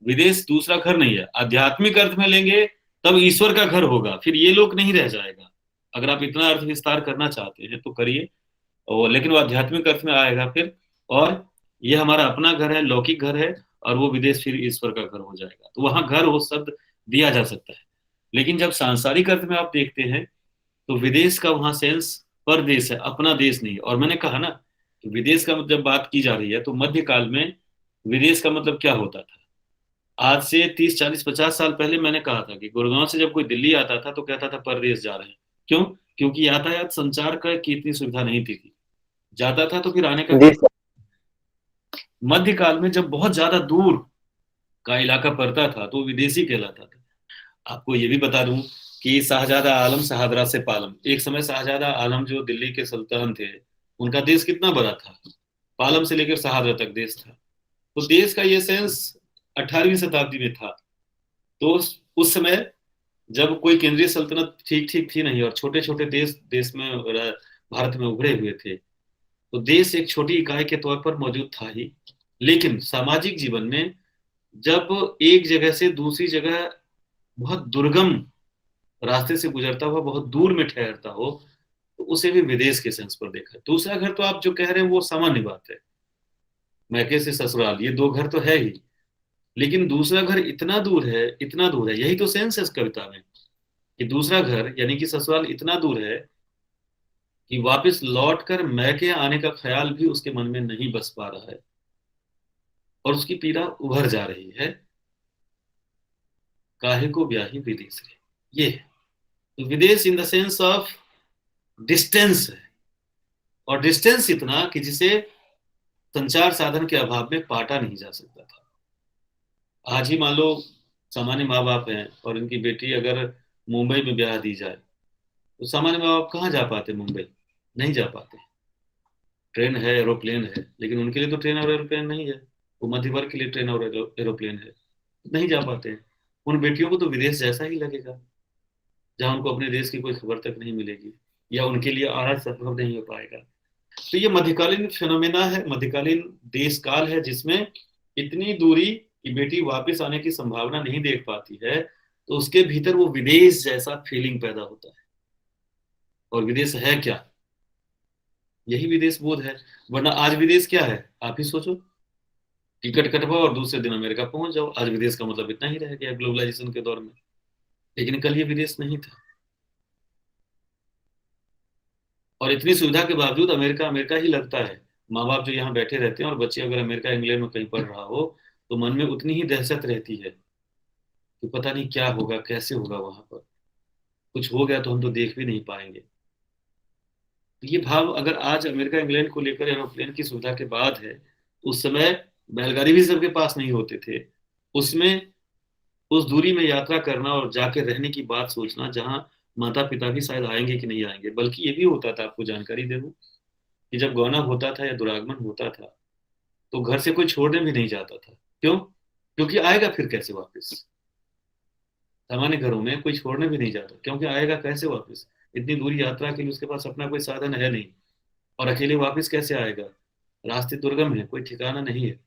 विदेश दूसरा घर नहीं है। आध्यात्मिक अर्थ में लेंगे तब ईश्वर का घर होगा, फिर ये लोक नहीं रह जाएगा। अगर आप इतना अर्थ विस्तार करना चाहते हैं तो करिए, और लेकिन वो आध्यात्मिक अर्थ में आएगा फिर, और ये हमारा अपना घर है, लौकिक घर है, और वो विदेश फिर ईश्वर का घर हो जाएगा। तो वहां घर वो शब्द दिया जा सकता है। लेकिन जब सांसारिक अर्थ में आप देखते हैं तो विदेश का वहां सेंस परदेश है, अपना देश नहीं। और मैंने कहा ना, तो विदेश का जब बात की जा रही है तो मध्यकाल में विदेश का मतलब क्या होता था। आज से 30, 40, 50 साल पहले मैंने कहा था कि गुड़गांव से जब कोई दिल्ली आता था तो कहता था परदेश जा रहे हैं। क्यों? क्योंकि यातायात संचार का की इतनी सुविधा नहीं थी। जाता था तो फिर आने का। जी सर। मध्यकाल में जब बहुत ज्यादा दूर का इलाका पड़ता था तो विदेशी कहलाता था। आपको ये भी बता दूं कि शाहजादा आलम शहादरा से पालम, एक समय शाहजादा आलम जो दिल्ली के सुल्तान थे, उनका देश कितना बड़ा था, पालम से लेकर शहादरा तक देश था। तो देश का ये सेंस 18वीं शताब्दी में था। तो उस समय जब कोई केंद्रीय सल्तनत ठीक ठीक थी नहीं और छोटे छोटे देश देश में भारत में उभरे हुए थे, तो देश एक छोटी इकाई के तौर पर मौजूद था ही, लेकिन सामाजिक जीवन में जब एक जगह से दूसरी जगह बहुत दुर्गम रास्ते से गुजरता हुआ बहुत दूर में ठहरता हो, तो उसे भी विदेश के सेंस पर देखा। दूसरा घर तो आप जो कह रहे हैं वो सामान्य बात है, मैके से ससुराल ये दो घर तो है ही, लेकिन दूसरा घर इतना दूर है, इतना दूर है, यही तो सेंस है इस कविता में, कि दूसरा घर यानी कि ससुराल इतना दूर है कि वापस लौट कर मैके आने का ख्याल भी उसके मन में नहीं बस पा रहा है, और उसकी पीड़ा उभर जा रही है। काहे को ब्याही विदेश रे, ये है। तो विदेश in the sense of distance है, और डिस्टेंस इतना कि जिसे संचार साधन के अभाव में पाटा नहीं जा सकता था। आज ही मान लो सामान्य माँ बाप हैं और उनकी बेटी अगर मुंबई में ब्याह दी जाए, तो सामान्य माँ बाप कहाँ जा पाते? मुंबई नहीं जा पाते। ट्रेन है, एरोप्लेन है, लेकिन उनके लिए तो ट्रेन और एरोप्लेन नहीं है। वो मध्य वर्ग के लिए ट्रेन और एरोप्लेन है, नहीं जा पाते हैं। उन बेटियों को तो विदेश जैसा ही लगेगा, जहां उनको अपने देश की कोई खबर तक नहीं मिलेगी, या उनके लिए आना संभव नहीं हो पाएगा। तो ये मध्यकालीन फिनोमेना है, मध्यकालीन देश काल है, जिसमें इतनी दूरी कि बेटी वापस आने की संभावना नहीं देख पाती है, तो उसके भीतर वो विदेश जैसा फीलिंग पैदा होता है। और विदेश है क्या? यही विदेश बोध है। वरना आज विदेश क्या है? आप ही सोचो, टिकट कटवाओ और दूसरे दिन अमेरिका पहुंच जाओ। आज विदेश का मतलब इतना ही रह गया ग्लोबलाइजेशन के दौर में, लेकिन कल ये विदेश नहीं था। और इतनी सुविधा के बावजूद अमेरिका अमेरिका ही लगता है। माँ बाप जो यहाँ बैठे रहते हैं, और बच्चे अगर अमेरिका इंग्लैंड में कहीं पढ़ रहा हो, तो मन में उतनी ही दहशत रहती है कि पता नहीं क्या होगा, कैसे होगा वहां पर, कुछ हो गया तो हम तो देख भी नहीं पाएंगे। तो ये भाव अगर आज अमेरिका इंग्लैंड को लेकर एरोप्लेन की सुविधा के बाद है, तो उस समय बैलगाड़ी भी सबके पास नहीं होते थे। उसमें उस दूरी में यात्रा करना और जाके रहने की बात सोचना, जहाँ माता पिता भी शायद आएंगे कि नहीं आएंगे। बल्कि ये भी होता था, आपको जानकारी दे दूं, कि जब गौना होता था या दुरागमन होता था, तो घर से कोई छोड़ने भी नहीं जाता था। क्यों? क्योंकि आएगा फिर कैसे वापस। सामान्य घरों में कोई छोड़ने भी नहीं जाता, क्योंकि आएगा कैसे वापस? इतनी दूरी यात्रा के लिए उसके पास अपना कोई साधन है नहीं, और अकेले वापस कैसे आएगा? रास्ते दुर्गम है, कोई ठिकाना नहीं है।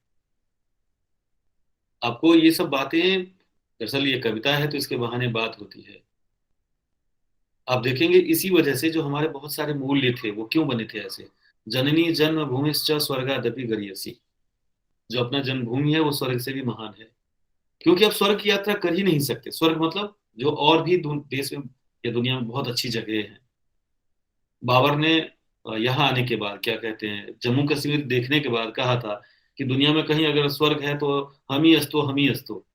आपको ये सब बातें, दरअसल ये कविता है तो इसके बहाने बात होती है। आप देखेंगे इसी वजह से जो हमारे बहुत सारे मूल्य थे वो क्यों बने थे ऐसे। जननी जन्मभूमिश्च स्वर्गादपि गरीयसी, जो अपना जन्मभूमि है वो स्वर्ग से भी महान है। क्योंकि आप स्वर्ग की यात्रा कर ही नहीं सकते। स्वर्ग मतलब जो और भी देश में या दुनिया में बहुत अच्छी जगह है। बाबर ने यहाँ आने के बाद, क्या कहते हैं, जम्मू कश्मीर देखने के बाद कहा था कि दुनिया में कहीं अगर स्वर्ग है तो हम ही अस्तो, हम ही अस्तो।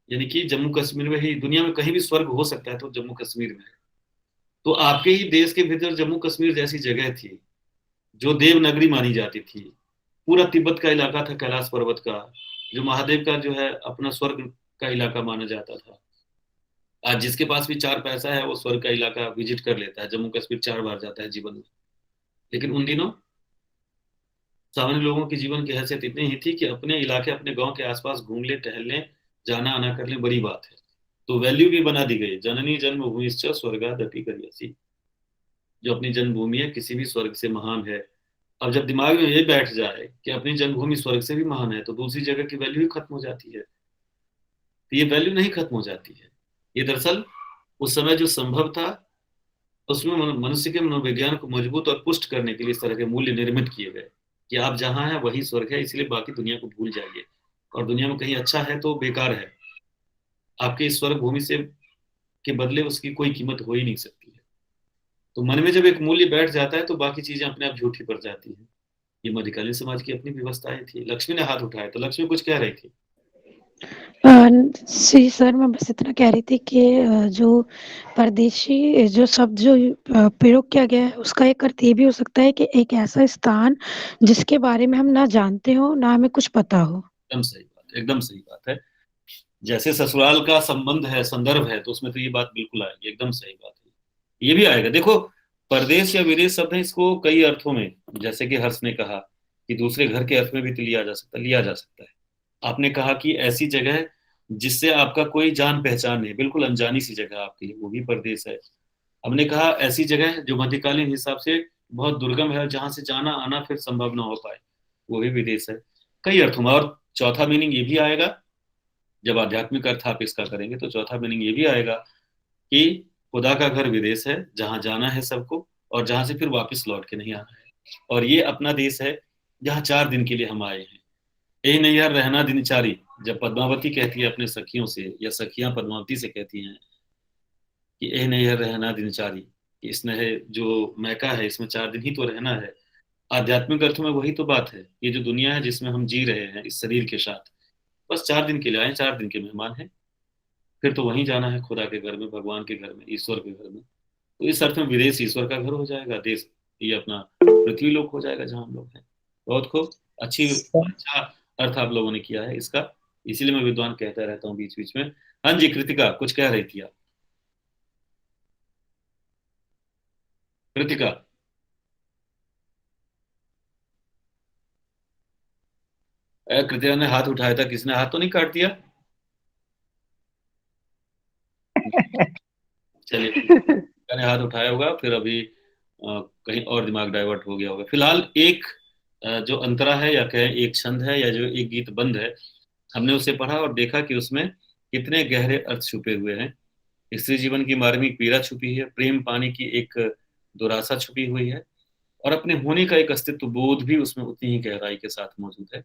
यानी कि जम्मू कश्मीर में ही, दुनिया में कहीं भी स्वर्ग हो सकता है तो जम्मू कश्मीर में है। तो आपके ही देश के भीतर जम्मू कश्मीर जैसी जगह थी, जो देवनगरी मानी जाती थी। पूरा तिब्बत का इलाका था, कैलाश पर्वत का, जो महादेव का जो है अपना स्वर्ग का इलाका माना जाता था। आज जिसके पास भी चार पैसा है वो स्वर्ग का इलाका विजिट कर लेता है, जम्मू कश्मीर 4 बार जाता है जीवन में। लेकिन उन दिनों सामान्य लोगों की जीवन की हैसियत इतनी ही थी कि अपने इलाके, अपने गांव के आसपास घूम ले, टहल ले, जाना आना कर ले, बड़ी बात है। तो वैल्यू भी बना दी गई, जननी जन्मभूमिश्च स्वर्गादपि गरीयसी, जो अपनी जन्मभूमि है किसी भी स्वर्ग से महान है। अब जब दिमाग में ये बैठ जाए कि अपनी जन्मभूमि स्वर्ग से भी महान है, तो दूसरी जगह की वैल्यू ही खत्म हो जाती है। तो ये वैल्यू नहीं खत्म हो जाती है। ये दरअसल उस समय जो संभव था, उसमें मनुष्य के मनोविज्ञान को मजबूत और पुष्ट करने के लिए इस तरह के मूल्य निर्मित किए गए कि आप जहां हैं वही स्वर्ग है, इसलिए बाकी दुनिया को भूल जाइए, और दुनिया में कहीं अच्छा है तो बेकार है। आपके इस स्वर्ग भूमि से के बदले उसकी कोई कीमत हो ही नहीं सकती है। तो मन में जब एक मूल्य बैठ जाता है तो बाकी चीजें अपने आप झूठी पड़ जाती हैं। ये मध्यकालीन समाज की अपनी व्यवस्थाएं थी। लक्ष्मी ने हाथ उठाया तो लक्ष्मी कुछ कह रही थी। जी सर, मैं बस इतना कह रही थी कि जो परदेशी जो शब्द जो प्रयोग किया गया है, उसका एक अर्थ ये भी हो सकता है कि एक ऐसा स्थान जिसके बारे में हम ना जानते हो, ना हमें कुछ पता हो। एकदम सही बात, एकदम सही बात है। जैसे ससुराल का संबंध है, संदर्भ है, तो उसमें तो ये बात बिल्कुल आएगी, एकदम सही बात है। ये भी आएगा। देखो, परदेश या विदेश शब्द है, इसको कई अर्थों में, जैसे कि हर्ष ने कहा कि दूसरे घर के अर्थ में भी तो लिया जा सकता है। आपने कहा कि ऐसी जगह जिससे आपका कोई जान पहचान नहीं, बिल्कुल अनजानी सी जगह आपके लिए, वो भी परदेश है। हमने कहा ऐसी जगह जो मध्यकालीन हिसाब से बहुत दुर्गम है, जहां से जाना आना फिर संभव ना हो पाए, वो भी विदेश है कई अर्थों में। और चौथा मीनिंग ये भी आएगा, जब आध्यात्मिक अर्थ आप इसका करेंगे तो चौथा मीनिंग ये भी आएगा कि खुदा का घर विदेश है, जहां जाना है सबको और जहां से फिर वापस लौट के नहीं आना है। और ये अपना देश है जहाँ 4 दिन के लिए हम आए हैं। यही नहीं यार, रहना दिनचारी, जब पद्मावती कहती है अपने सखियों से, या सखियां पद्मावती से कहती हैं कि यही नहीं यार, रहना दिनचारी, कि इसने है जो मैका है इसमें 4 दिन ही तो रहना है। आध्यात्मिक अर्थों में वही तो बात है, ये जो दुनिया है जिसमें हम जी रहे हैं इस शरीर के साथ, बस 4 दिन के लिए आए, 4 दिन के मेहमान हैं, फिर तो वहीं जाना है, खुदा के घर में, भगवान के घर में, ईश्वर के घर में। तो इस अर्थ में विदेश ईश्वर का घर हो जाएगा, देश ये अपना पृथ्वी लोक हो जाएगा जहाँ हम लोग हैं। बहुत खूब, अच्छा अर्थ आप लोगों ने किया है इसका, इसीलिए मैं विद्वान कहता रहता हूँ बीच बीच में। हाँ जी, कृतिका कुछ कह रही थी आप। कृतिका, कृतिका ने हाथ उठाया था, किसने हाथ तो नहीं काट दिया? चलिए, कृतिका ने हाथ उठाया होगा, फिर अभी कहीं और दिमाग डाइवर्ट हो गया होगा। फिलहाल एक जो अंतरा है, या कहें एक छंद है, या जो एक गीत बंद है, हमने उसे पढ़ा और देखा कि उसमें कितने गहरे अर्थ छुपे हुए हैं। स्त्री जीवन की मार्मिक पीड़ा छुपी है, प्रेम पाने की एक दुरासा छुपी हुई है, और अपने होने का एक अस्तित्व बोध भी उसमें उतनी ही गहराई के साथ मौजूद है।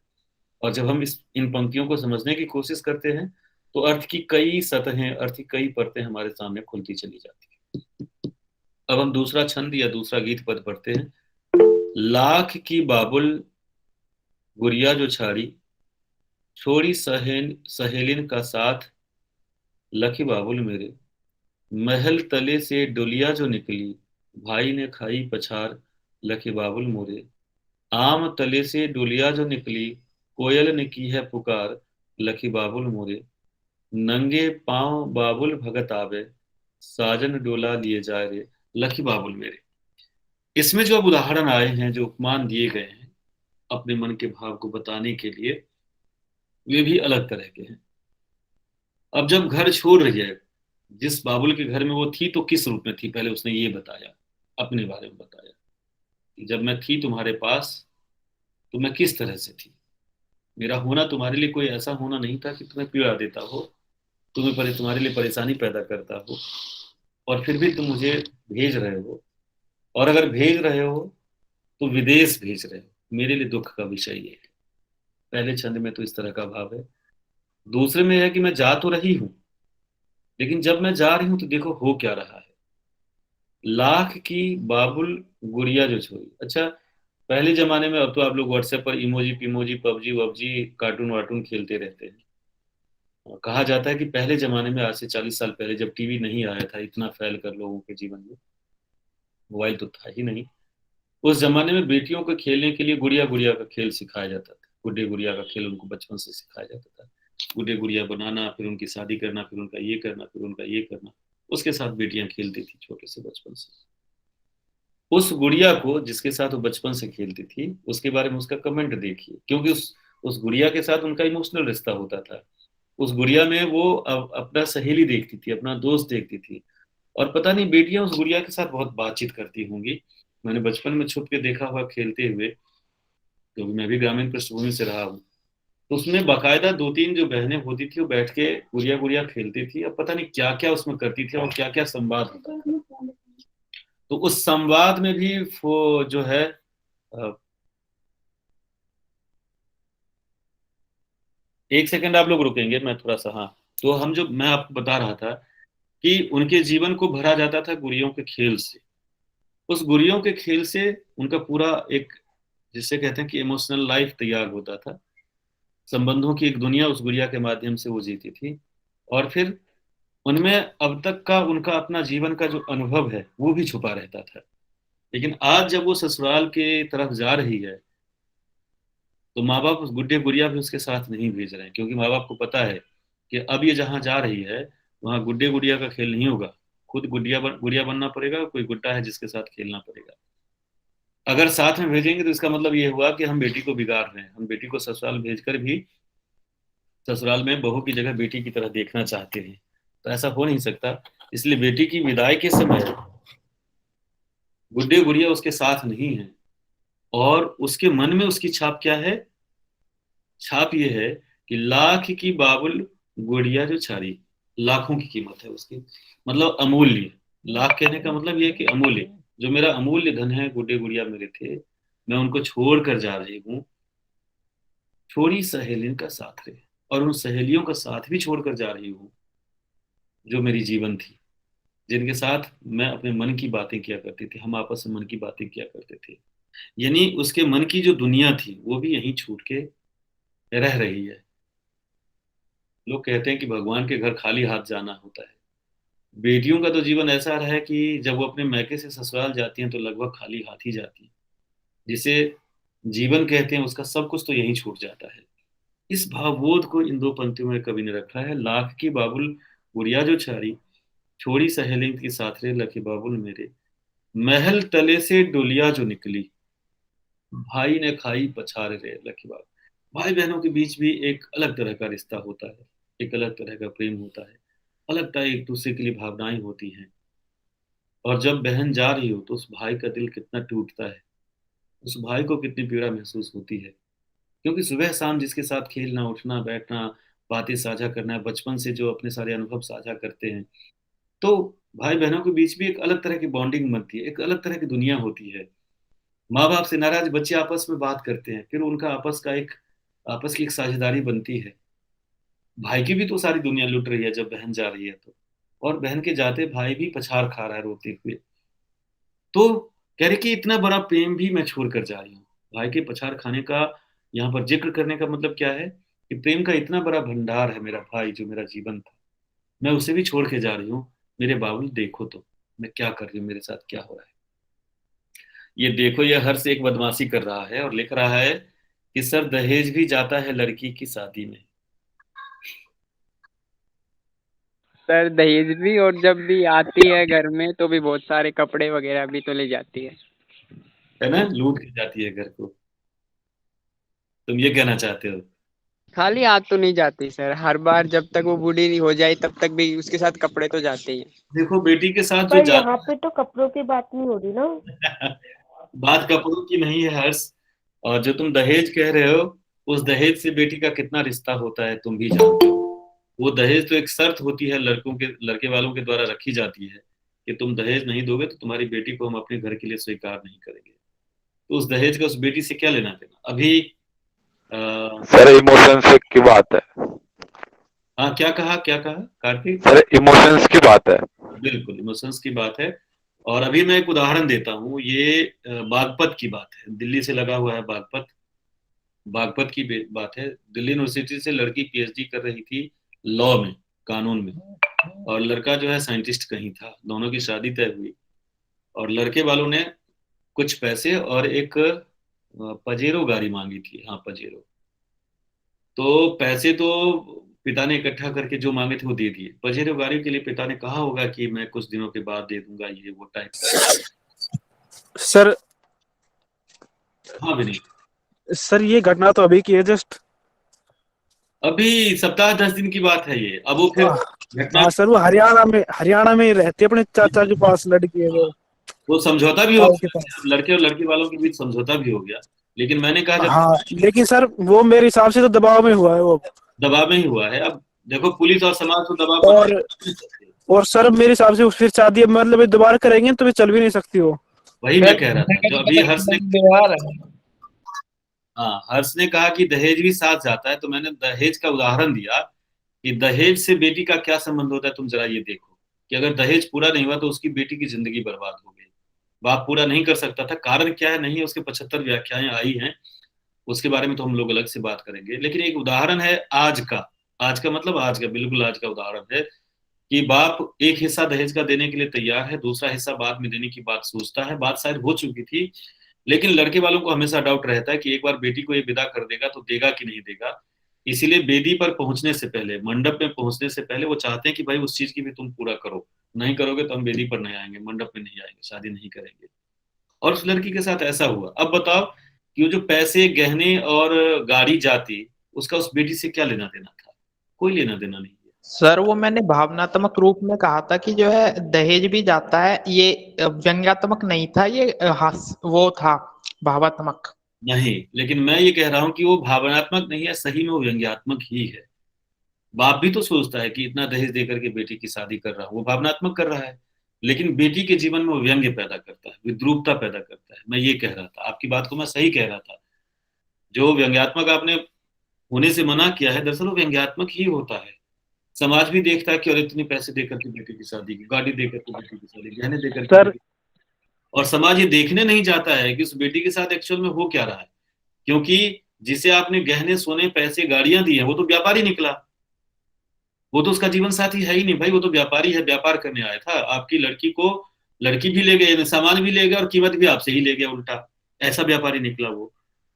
और जब हम इस इन पंक्तियों को समझने की कोशिश करते हैं तो अर्थ की कई सतहें, अर्थ की कई परतें हमारे सामने खुलती चली जाती है। अब हम दूसरा छंद या दूसरा गीत पद पढ़ते हैं। लाख की बाबुल गुड़िया जो छाड़ी, छोड़ी सहेलिन का साथ, लखी बाबुल मेरे, महल तले से डोलिया जो निकली, भाई ने खाई पछार, लखी बाबुल मोरे। आम तले से डोलिया जो निकली, कोयल ने की है पुकार, लखी बाबुल मोरे। नंगे पांव बाबुल भगत आवे, साजन डोला लिए जाए रे, लखी बाबुल मेरे। इसमें जो अब उदाहरण आए हैं, जो उपमान दिए गए हैं अपने मन के भाव को बताने के लिए, वे भी अलग तरह के हैं। अब जब घर छोड़ रही है, जिस बाबुल के घर में वो थी तो किस रूप में थी, पहले उसने ये बताया, अपने बारे में बताया कि जब मैं थी तुम्हारे पास तो मैं किस तरह से थी। मेरा होना तुम्हारे लिए कोई ऐसा होना नहीं था कि तुम्हें पीड़ा देता हो, तुम्हारे लिए परेशानी पैदा करता हो, और फिर भी तुम मुझे भेज रहे हो, और अगर भेज रहे हो तो विदेश भेज रहे हो, मेरे लिए दुख का विषय ये है। पहले छंद में तो इस तरह का भाव है। दूसरे में है कि मैं जा तो रही हूं, लेकिन जब मैं जा रही हूं तो देखो हो क्या रहा है। लाख की बाबुल गुड़िया जो छोरी, अच्छा, पहले जमाने में, अब तो आप लोग व्हाट्सएप पर इमोजी पिमोजी पबजी वबजी कार्टून वार्टून खेलते रहते हैं। और कहा जाता है कि पहले जमाने में, आज से 40 साल पहले, जब टीवी नहीं आया था इतना फैल कर लोगों के जीवन में, मोबाइल तो था ही नहीं, उस जमाने में बेटियों को खेलने के लिए गुड़िया गुड़िया का खेल सिखाया जाता था। गुड्डे गुड़िया का खेल उनको बचपन से सिखाया जाता था। गुड्डे गुड़िया बनाना, फिर उनकी शादी करना, फिर उनका ये करना, फिर उनका ये करना, उसके साथ बेटियां खेलती थी छोटे से बचपन से। उस गुड़िया को जिसके साथ वो बचपन से खेलती थी, उसके बारे में उसका कमेंट देखिए, क्योंकि उस गुड़िया के साथ उनका इमोशनल रिश्ता होता था। उस गुड़िया में वो अपना सहेली देखती थी, अपना दोस्त देखती थी। और पता नहीं बेटियां उस गुड़िया के साथ बहुत बातचीत करती होंगी। मैंने बचपन में छुप के देखा हुआ खेलते हुए, क्योंकि मैं भी ग्रामीण पृष्ठभूमि से रहा हूँ। तो उसमें बाकायदा 2-3 जो बहनें होती थी, वो बैठ के गुड़िया गुड़िया खेलती थी, और पता नहीं क्या क्या उसमें करती थी, और क्या क्या संवाद होता था। तो उस संवाद में भी वो जो है, एक सेकंड आप लोग रुकेंगे, मैं थोड़ा सा, हाँ, तो हम जो मैं आपको बता रहा था कि उनके जीवन को भरा जाता था गुड़ियों के खेल से। उस गुड़ियों के खेल से उनका पूरा एक, जिसे कहते हैं कि इमोशनल लाइफ तैयार होता था। संबंधों की एक दुनिया उस गुड़िया के माध्यम से वो जीती थी। और फिर उनमें अब तक का उनका अपना जीवन का जो अनुभव है वो भी छुपा रहता था। लेकिन आज जब वो ससुराल के तरफ जा रही है, तो माँ बाप उस गुड्डे गुड़िया भी उसके साथ नहीं भेज रहे हैं, क्योंकि माँ बाप को पता है कि अब ये जहाँ जा रही है वहाँ गुड्डे गुड़िया का खेल नहीं होगा, खुद गुड़िया बनना पड़ेगा, कोई गुड्डा है जिसके साथ खेलना पड़ेगा। अगर साथ में भेजेंगे तो इसका मतलब ये हुआ कि हम बेटी को बिगाड़ रहे हैं, हम बेटी को ससुराल भेजकर भी ससुराल में बहू की जगह बेटी की तरह देखना चाहते हैं। तो ऐसा हो नहीं सकता। इसलिए बेटी की विदाई के समय गुड्डे गुड़िया उसके साथ नहीं है, और उसके मन में उसकी छाप क्या है? छाप ये है कि लाख की बाबुल गुड़िया जो छारी, लाखों की कीमत है उसकी, मतलब अमूल्य। लाख कहने का मतलब ये है कि अमूल्य, जो मेरा अमूल्य धन है, गुड्डे गुड़िया मेरे थे, मैं उनको छोड़ कर जा रही हूँ। छोड़ी सहेलियों का साथ रहे, और उन सहेलियों का साथ भी छोड़कर जा रही हूँ जो मेरी जीवन थी, जिनके साथ मैं अपने मन की बातें किया करती थी, हम आपस में मन की बातें किया करते थे। यानी उसके मन की जो दुनिया थी वो भी यहीं छूट के रह रही है। लोग कहते हैं कि भगवान के घर खाली हाथ जाना होता है। बेटियों का तो जीवन ऐसा रहा है कि जब वो अपने मैके से ससुराल जाती हैं तो लगभग खाली हाथ ही जाती हैं। जिसे जीवन कहते हैं उसका सब कुछ तो यहीं छूट जाता है। इस भावबोध को इन दो पंक्तियों में कवि ने रखा है। लाख की बाबुल गुड़िया जो छारी, छोड़ी सहेली की साथ रे, लखे बाबुल मेरे, महल तले से डोलिया जो निकली, भाई ने खाई पछाड़ रे, लखे बाबुल। भाई बहनों के बीच भी एक अलग तरह का रिश्ता होता है, एक अलग तरह का प्रेम होता है, अलग तरह एक दूसरे के लिए भावनाएं होती हैं। और जब बहन जा रही हो तो उस भाई का दिल कितना टूटता है, उस भाई को कितनी पीड़ा महसूस होती है। क्योंकि सुबह शाम जिसके साथ खेलना, उठना, बैठना, बातें साझा करना, बचपन से जो अपने सारे अनुभव साझा करते हैं, तो भाई बहनों के बीच भी एक अलग तरह की बॉन्डिंग बनती है, एक अलग तरह की दुनिया होती है। माँ बाप से नाराज बच्चे आपस में बात करते हैं, फिर उनका आपस की एक साझेदारी बनती है। भाई की भी तो सारी दुनिया लुट रही है जब बहन जा रही है तो, और बहन के जाते भाई भी पछाड़ खा रहा है रोते हुए। तो कह रहे कि इतना बड़ा प्रेम भी मैं छोड़ कर जा रही हूँ। भाई के पछाड़ खाने का यहाँ पर जिक्र करने का मतलब क्या है कि प्रेम का इतना बड़ा भंडार है मेरा भाई, जो मेरा जीवन था, मैं उसे भी छोड़ के जा रही हूँ। मेरे बाबुल देखो तो मैं क्या कर रही हूँ, मेरे साथ क्या हो रहा है। ये देखो, ये हर से एक बदमाशी कर रहा है और लिख रहा है कि सर दहेज भी जाता है लड़की की शादी में। सर दहेज भी, और जब भी आती है घर में तो भी बहुत सारे कपड़े वगैरह भी तो ले जाती है। है ना, लूट के जाती है घर को। तुम ये कहना चाहते हो? खाली हाथ तो नहीं जाती सर, हर बार जब तक वो बूढ़ी नहीं हो जाए तब तक भी उसके साथ कपड़े तो जाते ही हैं। देखो, बेटी के साथ जो पर जा यहाँ पे तो कपड़ों की बात नहीं हो रही ना। बात कपड़ों की नहीं है हर्ष। और जो तुम दहेज कह रहे हो, उस दहेज से बेटी का कितना रिश्ता होता है तुम भी जानते हो। वो दहेज तो एक शर्त होती है, लड़के वालों के द्वारा रखी जाती है कि तुम दहेज नहीं दोगे तो तुम्हारी बेटी को हम अपने घर के लिए स्वीकार नहीं करेंगे। तो उस दहेज का उस बेटी से क्या लेना देना अभी। सर इमोशंस की बात है। हाँ, क्या कहा कार्तिक? सर इमोशंस की बात है। बिल्कुल इमोशंस की बात है। और अभी मैं एक उदाहरण देता हूँ, ये बागपत की बात है, दिल्ली से लगा हुआ है बागपत। बागपत की बात है। दिल्ली यूनिवर्सिटी से लड़की पीएचडी कर रही थी लॉ में, कानून में, और लड़का जो है साइंटिस्ट कहीं था। दोनों की शादी तय हुई, और लड़के वालों ने कुछ पैसे और एक पजेरो गाड़ी मांगी थी। हाँ, पजेरो। तो पैसे तो पिता ने इकट्ठा करके जो मांगे थे वो दे दिए। पजेरो गाड़ी के लिए पिता ने कहा होगा कि मैं कुछ दिनों के बाद दे दूंगा, ये वो टाइप का। सर हाँ विनीत। सर ये घटना तो अभी की है जस्ट। अभी सप्ताह 10 दिन की बात है ये। अब वो फिर घटना, हाँ सर, वो हरियाणा में रहते अपने चाचा के पास लड़की है वो समझौता भी हो ताऊ के गया, पास। लड़के और लड़की वालों के बीच समझौता भी हो गया। लेकिन मैंने कहा जब हाँ लेकिन सर वो मेरे हिसाब से तो दबाव में हुआ है वो। दबाव में ही हुआ है। अब देखो, पुलिस और समाज तो दबाव बनाए और नहीं सकते। और सर मेरे हिसाब से फिर शादी मतलब ये दोबारा करेंगे तो वे चल भी नहीं सकती वो। वही मैं कह रहा था, जो अभी हर्ष ने, हाँ, हर्ष ने कहा कि दहेज भी साथ जाता है, तो मैंने दहेज का उदाहरण दिया कि दहेज से बेटी का क्या संबंध होता है। तुम जरा ये देखो कि अगर दहेज पूरा नहीं हुआ तो उसकी बेटी की जिंदगी बर्बाद हो गई। बाप पूरा नहीं कर सकता था, कारण क्या है, नहीं है, उसके 75 व्याख्याएं आई हैं, उसके बारे में तो हम लोग अलग से बात करेंगे। लेकिन एक उदाहरण है आज का मतलब आज का, बिल्कुल आज का उदाहरण है कि बाप एक हिस्सा दहेज का देने के लिए तैयार है, दूसरा हिस्सा बाद में देने की बात सोचता है। बात शायद हो चुकी थी, लेकिन लड़के वालों को हमेशा डाउट रहता है कि एक बार बेटी को ये विदा कर देगा तो देगा कि नहीं देगा। इसीलिए बेदी पर पहुंचने से पहले, मंडप में पहुंचने से पहले वो चाहते हैं कि भाई उस चीज की भी तुम पूरा करो, नहीं करोगे तो हम बेदी पर नहीं आएंगे, मंडप में नहीं आएंगे, शादी नहीं करेंगे। और उस लड़की के साथ ऐसा हुआ। अब बताओ कि वो जो पैसे, गहने और गाड़ी जाती, उसका उस बेटी से क्या लेना देना था? कोई लेना देना नहीं है। सर वो मैंने भावनात्मक रूप में कहा था कि जो है दहेज भी जाता है, ये व्यंग्यात्मक नहीं था, ये वो था भावात्मक। नहीं, लेकिन मैं ये कह रहा हूँ कि वो भावनात्मक नहीं है, सही में वो व्यंग्यात्मक ही है। बाप भी तो सोचता है कि इतना दहेज देकर के बेटी की शादी कर रहा हूँ, वो भावनात्मक कर रहा है। लेकिन बेटी के जीवन में वो व्यंग्य पैदा करता है, विद्रूपता पैदा करता है। मैं ये कह रहा था, आपकी बात को मैं सही कह रहा था। जो व्यंग्यात्मक आपने होने से मना किया है, दरअसल वो व्यंग्यात्मक ही होता है। समाज भी देखता है कि और इतने पैसे देकर के बेटी की शादी की, गाड़ी देकर के बेटी की शादी, गहने देकर के सर बेटी, और समाज ये देखने नहीं जाता है कि उस बेटी के साथ एक्चुअल में हो क्या रहा है। क्योंकि जिसे आपने गहने सोने पैसे गाड़ियां दी हैं, वो तो व्यापारी निकला। वो तो उसका जीवन साथी है ही नहीं भाई, वो तो व्यापारी है, व्यापार करने आया था। आपकी लड़की को, लड़की भी ले गए, सामान भी ले गए, और कीमत भी आपसे ही ले गया उल्टा। ऐसा व्यापारी निकला वो।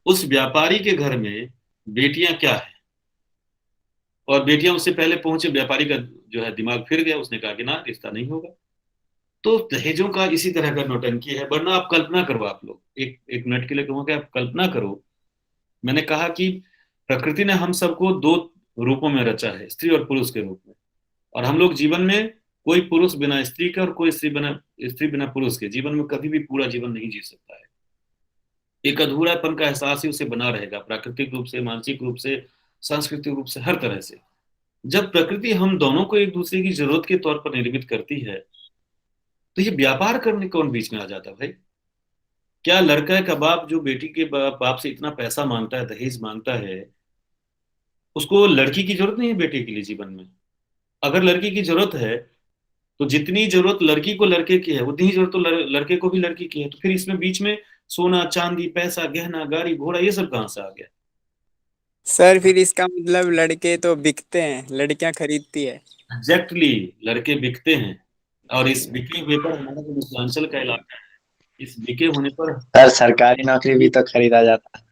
उस व्यापारी के घर में बेटियां क्या है, और बेटियां उससे पहले पहुंचे, व्यापारी का जो है दिमाग फिर गया, उसने कहा कि ना, रिश्ता नहीं होगा। तो दहेजों का इसी तरह का नौटंकी है। वरना आप कल्पना करो, आप लोग एक एक मिनट के लिए कहूँगा, आप कल्पना करो। मैंने कहा कि प्रकृति ने हम सबको दो रूपों में रचा है, स्त्री और पुरुष के रूप में। और हम लोग जीवन में, कोई पुरुष बिना स्त्री का और कोई स्त्री बिना पुरुष के जीवन में कभी भी पूरा जीवन नहीं जी सकता है। एक अधूरापन का एहसास ही उसे बना रहेगा, प्राकृतिक रूप से, मानसिक रूप से, सांस्कृतिक रूप से, हर तरह से। जब प्रकृति हम दोनों को एक दूसरे की जरूरत के तौर पर निर्मित करती है, तो ये व्यापार करने कौन बीच में आ जाता है भाई? क्या लड़का का बाप जो बेटी के बाप से इतना पैसा मांगता है, दहेज मांगता है, उसको लड़की की जरूरत नहीं है बेटे के लिए जीवन में? अगर लड़की की जरूरत है, तो जितनी जरूरत लड़की को लड़के की है, उतनी ही जरूरत तो लड़के को भी लड़की की है। तो फिर इसमें बीच में सोना चांदी, पैसा, गहना, गाड़ी घोड़ा, ये सब कहाँ से आ गया? सर फिर इसका मतलब लड़के तो बिकते हैं, लड़कियां खरीदती है। एग्जैक्टली, लड़के बिकते हैं। और इस बिके हुए पर हमारा जो मिथिलांचल का इलाका है, इस बिके होने पर सर सरकारी नौकरी भी तो खरीदा जाता है।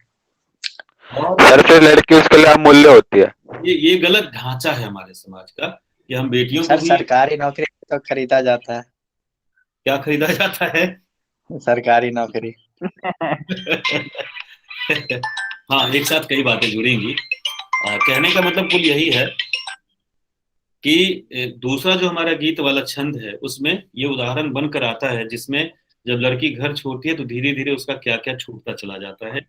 और सर फिर लड़की उसके लिए अमूल्य होती है। ये गलत ढांचा है हमारे समाज का, कि हम बेटियों को सर भी। सरकारी नौकरी भी तो खरीदा जाता है। क्या खरीदा जाता है? सरकारी नौकरी। हाँ, एक साथ कई बातें जुड़ेंगी। कहने का मतलब कुल यही है कि दूसरा जो हमारा गीत वाला छंद है, उसमें ये उदाहरण बनकर आता है, जिसमें जब लड़की घर छोड़ती है तो धीरे धीरे उसका क्या क्या छूटता चला जाता है।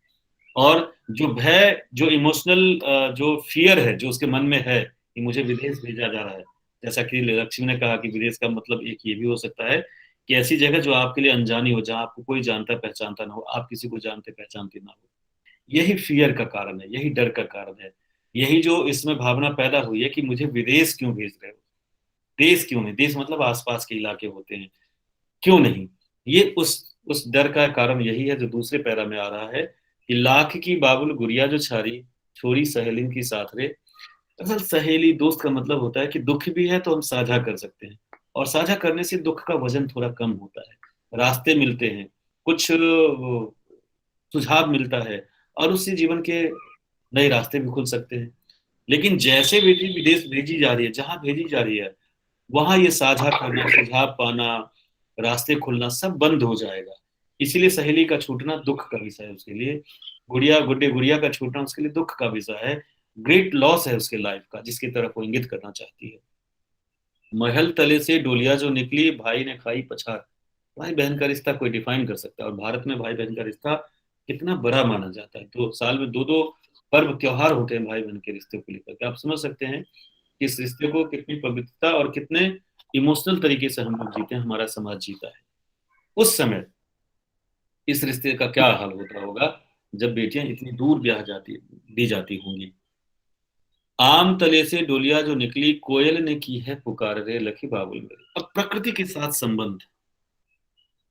और जो भय, जो इमोशनल जो फियर है जो उसके मन में है कि मुझे विदेश भेजा जा रहा है, जैसा कि लक्ष्मी ने कहा कि विदेश का मतलब एक ये भी हो सकता है कि ऐसी जगह जो आपके लिए अनजानी हो, जहाँ आपको कोई जानता पहचानता ना हो, आप किसी को जानते पहचानते ना हो। यही फियर का कारण है, यही डर का कारण है। यही जो इसमें भावना पैदा हुई है कि मुझे विदेश क्यों भेज रहे हो, देश क्यों नहीं, देश मतलब आसपास के इलाके होते हैं, क्यों नहीं। ये उस डर का कारण यही है, जो दूसरे पैरा में आ रहा है कि लाख की बाबुल गुड़िया जो छारी, छोरी सहेली की साथ रे। असल सहेली, दोस्त का मतलब होता है कि दुख भी है तो हम साझा कर सकते हैं, और साझा करने से दुख का वजन थोड़ा कम होता है, रास्ते मिलते हैं, कुछ सुझाव मिलता है, और उससे जीवन के नए रास्ते भी खुल सकते हैं। लेकिन जैसे बेटी विदेश भेजी जा रही है, जहां भेजी जा रही है, वहां ये साझा करना, सुझाव पाना, रास्ते खुलना सब बंद हो जाएगा। इसीलिए सहेली का छूटना दुख का विषय है उसके लिए। गुड़िया का छूटना उसके लिए दुख का विषय है, ग्रेट लॉस है उसके लाइफ का, जिसकी तरफ वो इंगित करना चाहती है। महल तले से डोलिया जो निकली, भाई ने खाई पछाड़। भाई बहन का रिश्ता कोई डिफाइन कर सकता है, और भारत में भाई बहन का रिश्ता कितना बड़ा माना जाता है। तो साल में दो दो पर्व त्योहार होते हैं भाई बहन के रिश्ते को लेकर के। आप समझ सकते हैं कि इस रिश्ते को कितनी पवित्रता और कितने इमोशनल तरीके से हम लोग जीते हैं, हमारा समाज जीता है। उस समय इस रिश्ते का क्या हाल होता होगा जब बेटियां इतनी दूर ब्याह जाती दी जाती होंगी। आम तले से डोलिया जो निकली, कोयल ने की है पुकार रे लखी बाबुल मेरे। अब प्रकृति के साथ संबंध,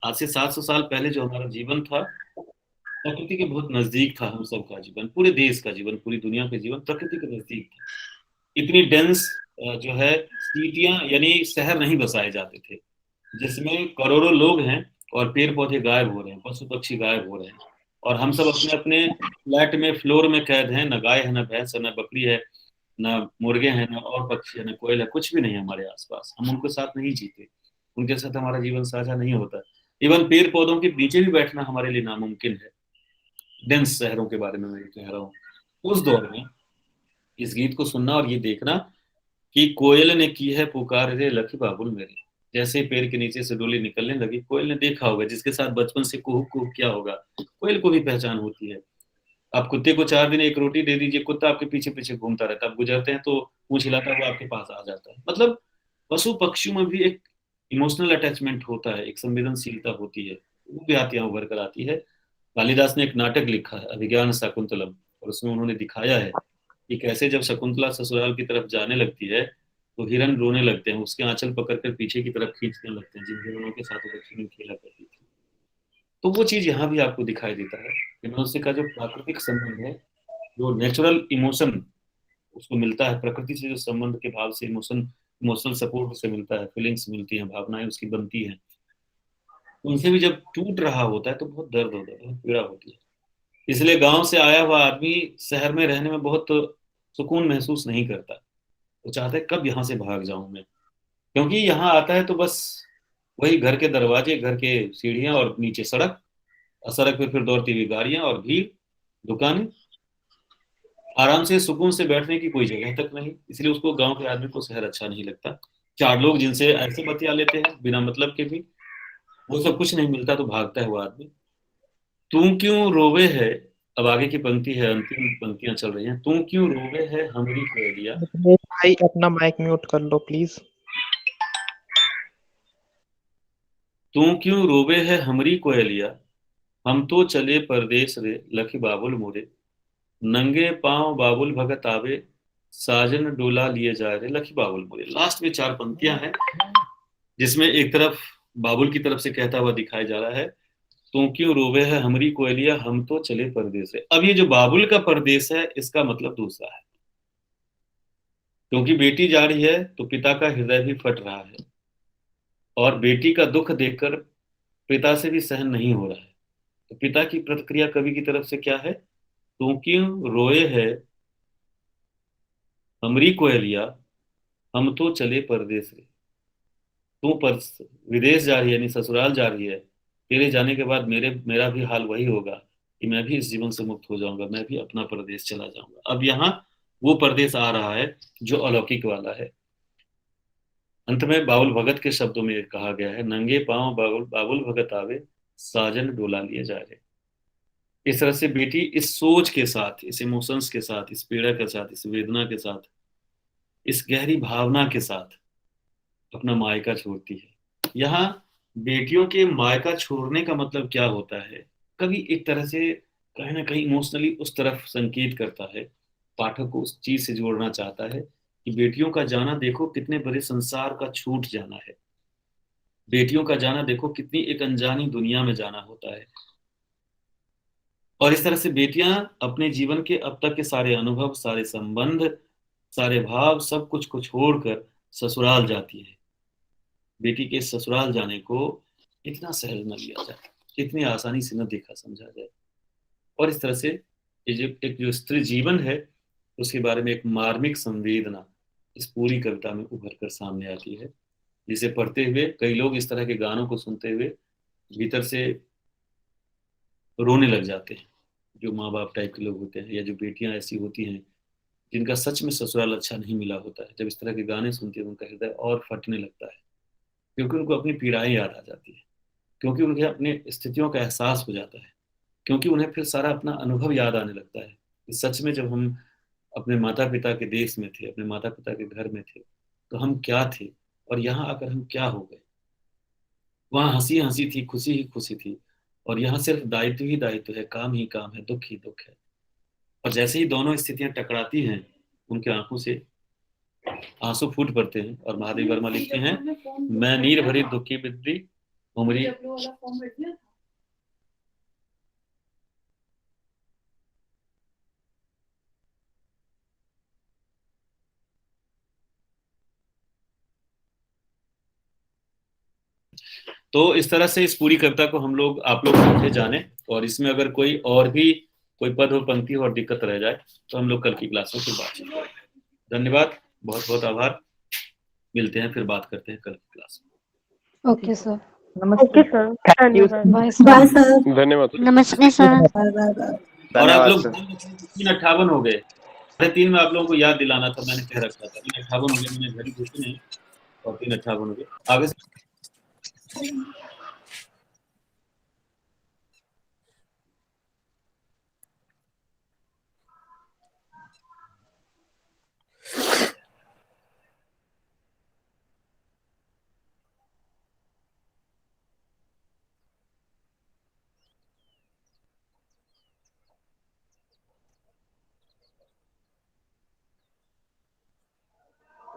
आज से 700 साल पहले जो हमारा जीवन था, प्रकृति के बहुत नजदीक था। हम सबका जीवन, पूरे देश का जीवन, पूरी दुनिया का जीवन प्रकृति के नजदीक था। इतनी डेंस जो है सिटियां यानी शहर नहीं बसाए जाते थे, जिसमें करोड़ों लोग हैं और पेड़ पौधे गायब हो रहे हैं, पशु पक्षी गायब हो रहे हैं, और हम सब अपने अपने फ्लैट में, फ्लोर में कैद हैं। न गाय है, न भैंस है, न बकरी है, न मुर्गे हैं, न और पक्षी है, न कोयल है, कुछ भी नहीं है हमारे आसपास। हम उनके साथ नहीं जीते, उनके साथ हमारा जीवन साझा नहीं होता। इवन पेड़ पौधों के नीचे भी बैठना हमारे लिए नामुमकिन है। डेंस शहरों के बारे में मैं ये कह रहा हूँ। उस दौर में इस गीत को सुनना और ये देखना कि कोयल ने की है पुकार रे लखी बाबुल मेरे। जैसे पेड़ के नीचे से डोली निकलने लगी, कोयल ने देखा होगा, जिसके साथ बचपन से कुहू कुहू किया होगा, कोयल को भी पहचान होती है। आप कुत्ते को 4 दिन एक रोटी दे दीजिए, कुत्ता आपके पीछे पीछे घूमता रहता है, आप गुजरते हैं तो पूंछ हिलाता है, वो आपके पास आ जाता है। मतलब पशु पक्षियों में भी एक इमोशनल अटैचमेंट होता है, एक संवेदनशीलता होती है, वो भी आती है, उभर कर आती है। कालिदास ने एक नाटक लिखा है अभिज्ञान शाकुंतलम, और उसमें उन्होंने दिखाया है कि कैसे जब शकुंतला ससुराल की तरफ जाने लगती है तो हिरन रोने लगते हैं, उसके आंचल पकड़कर पीछे की तरफ खींचने लगते हैं, जिन हिरणों के साथ वो बचपन में खेला करती थी। तो वो चीज यहाँ भी आपको दिखाई देता है कि मनुष्य का जो प्राकृतिक संबंध है, जो नेचुरल इमोशन उसको मिलता है, प्रकृति से जो संबंध के भाव से इमोशनल सपोर्ट उसे मिलता है, फीलिंग्स मिलती हैं, भावनाएं उसकी बनती हैं, उनसे भी जब टूट रहा होता है तो बहुत दर्द होता है, बहुत पीड़ा होती है। इसलिए गांव से आया हुआ आदमी शहर में रहने में बहुत सुकून महसूस नहीं करता, वो चाहता है कब यहाँ से भाग जाऊं मैं, क्योंकि यहाँ आता है तो बस वही घर के दरवाजे, घर के सीढ़ियां और नीचे सड़क, और सड़क पे फिर दौड़ती हुई गाड़ियां और भीड़, दुकानें, आराम से सुकून से बैठने की कोई जगह तक नहीं। इसलिए उसको, गांव के आदमी को शहर अच्छा नहीं लगता। 4 लोग जिनसे ऐसे बतिया लेते हैं बिना मतलब के भी, वो सब कुछ नहीं मिलता तो भागता है वो आदमी। तू क्यों रोवे है, अब आगे की पंक्ति है, अंतिम पंक्तियां चल रही हैं। तू क्यों रोवे है हमरी कोयलिया। भाई अपना माइक म्यूट कर लो प्लीज। तू क्यों रोवे है हमरी कोयलिया, हम तो चले परदेस रे लखी बाबुल मोरे। नंगे पांव बाबुल भगत आवे, साजन डोला लिए जा रे लखी बाबुल मोरे। लास्ट में 4 पंक्तियां हैं जिसमें एक तरफ बाबुल की तरफ से कहता हुआ दिखाया जा रहा है, तू क्यों रोवे है हमरी कोयलिया, हम तो चले परदेस रे। अब ये जो बाबुल का परदेस है, इसका मतलब दूसरा है, क्योंकि बेटी जा रही है तो पिता का हृदय भी फट रहा है, और बेटी का दुख देखकर पिता से भी सहन नहीं हो रहा है। तो पिता की प्रतिक्रिया कवि की तरफ से क्या है, तू क्यों रोए है हमरी कोयलिया, हम तो चले परदेस रे। तू पर विदेश जा रही है, यानी ससुराल जा रही है, तेरे जाने के बाद मेरा भी हाल वही होगा कि मैं भी इस जीवन से मुक्त हो जाऊंगा, मैं भी अपना परदेश चला जाऊंगा। अब यहाँ वो परदेश आ रहा है जो अलौकिक वाला है। अंत में बाबुल भगत के शब्दों में कहा गया है, नंगे पांव बाबुल भगत आवे, साजन डोला लिए जा रहे। इस तरह से बेटी इस सोच के साथ, इस इमोशंस के साथ, इस पीड़ा के साथ, इस वेदना के साथ, इस गहरी भावना के साथ अपना मायका छोड़ती है। यहाँ बेटियों के मायका छोड़ने का मतलब क्या होता है, कभी एक तरह से कहीं ना कहीं इमोशनली उस तरफ संकेत करता है, पाठक को उस चीज से जोड़ना चाहता है कि बेटियों का जाना देखो कितने बड़े संसार का छूट जाना है, बेटियों का जाना देखो कितनी एक अनजानी दुनिया में जाना होता है। और इस तरह से बेटियां अपने जीवन के अब तक के सारे अनुभव, सारे संबंध, सारे भाव, सब कुछ को छोड़कर ससुराल जाती है। बेटी के ससुराल जाने को इतना सहज न लिया जाए, इतनी आसानी से न देखा समझा जाए। और इस तरह से एक जो स्त्री जीवन है उसके बारे में एक मार्मिक संवेदना इस पूरी कविता में उभर कर सामने आती है, जिसे पढ़ते हुए कई लोग इस तरह के गानों को सुनते हुए भीतर से रोने लग जाते हैं, जो माँ बाप टाइप के लोग होते हैं, या जो बेटियां ऐसी होती हैं जिनका सच में ससुराल अच्छा नहीं मिला होता है। जब इस तरह के गाने सुनती है उनका हृदय और फटने लगता है, क्योंकि उनको अपनी पीड़ाएं याद आ जाती है, क्योंकि उन्हें अपनी स्थितियों का एहसास हो जाता है, क्योंकि उन्हें फिर सारा अपना अनुभव याद आने लगता है कि सच में जब हम अपने माता पिता के देश में थे, अपने माता पिता के घर में थे, तो हम क्या थे, और यहाँ आकर हम क्या हो गए। वहाँ हंसी हंसी थी, खुशी ही खुशी थी, और यहाँ सिर्फ दायित्व ही दायित्व है, काम ही काम है, दुख ही दुख है। और जैसे ही दोनों स्थितियां टकराती हैं, उनके आंखों से आंसू फूट पड़ते हैं, और महादेव वर्मा लिखते हैं, मैं नीर भरी दुखी बिद्री उमरी। तो इस तरह से इस पूरी कविता को आप लोग समझे जाने, और इसमें अगर कोई और भी कोई पद और पंक्ति और दिक्कत रह जाए तो हम लोग कल की क्लास में फिर बातचीत करेंगे। धन्यवाद, बहुत बहुत आभार, मिलते हैं, फिर बात करते हैं कल की क्लास में। ओके सर, ओके सर, धन्यवाद। बाय सर, धन्यवाद। नमस्ते सर। और आप लोग 358 हो गए। 3 में आप लोगों को याद दिलाना था, मैंने कह रखा था 3:58 हो गए, मैंने घड़ी देखी नहीं और 3:58 हो गए आगे से।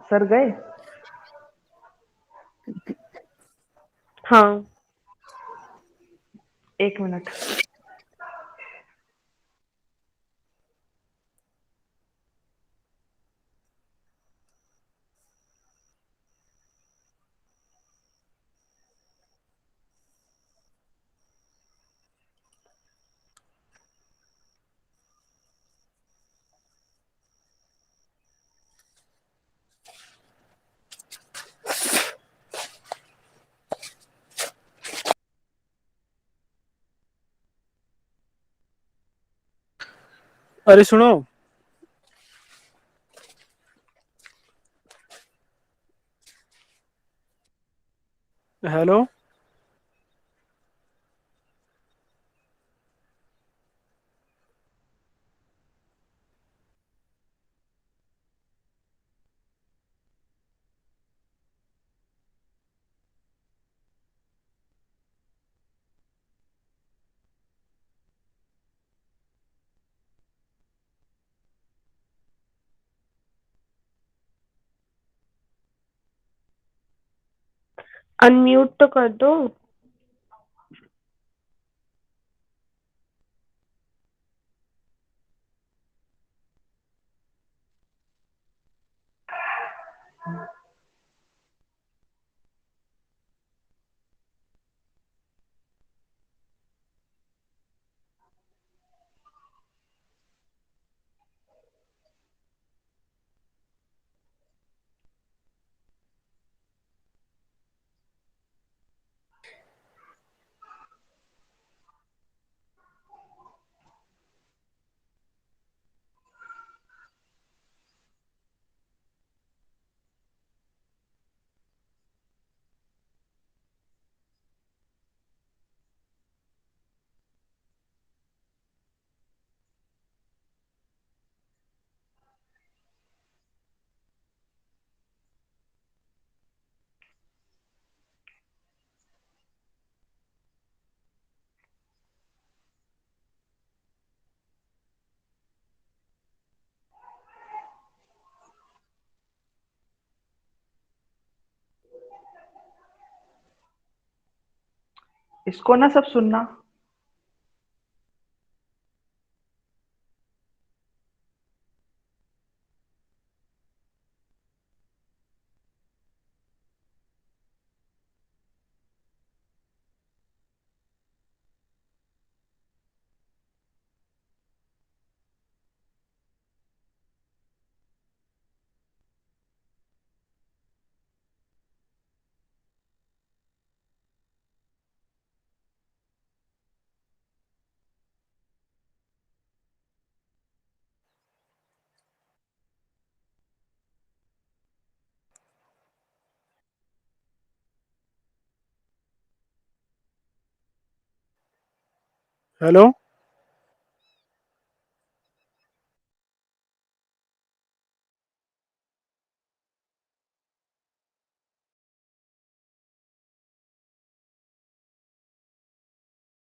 सर गए? हाँ 1 मिनट। अरे सुनो, हेलो। अनम्यूट तो कर दो। इसको ना सब सुनना। हेलो।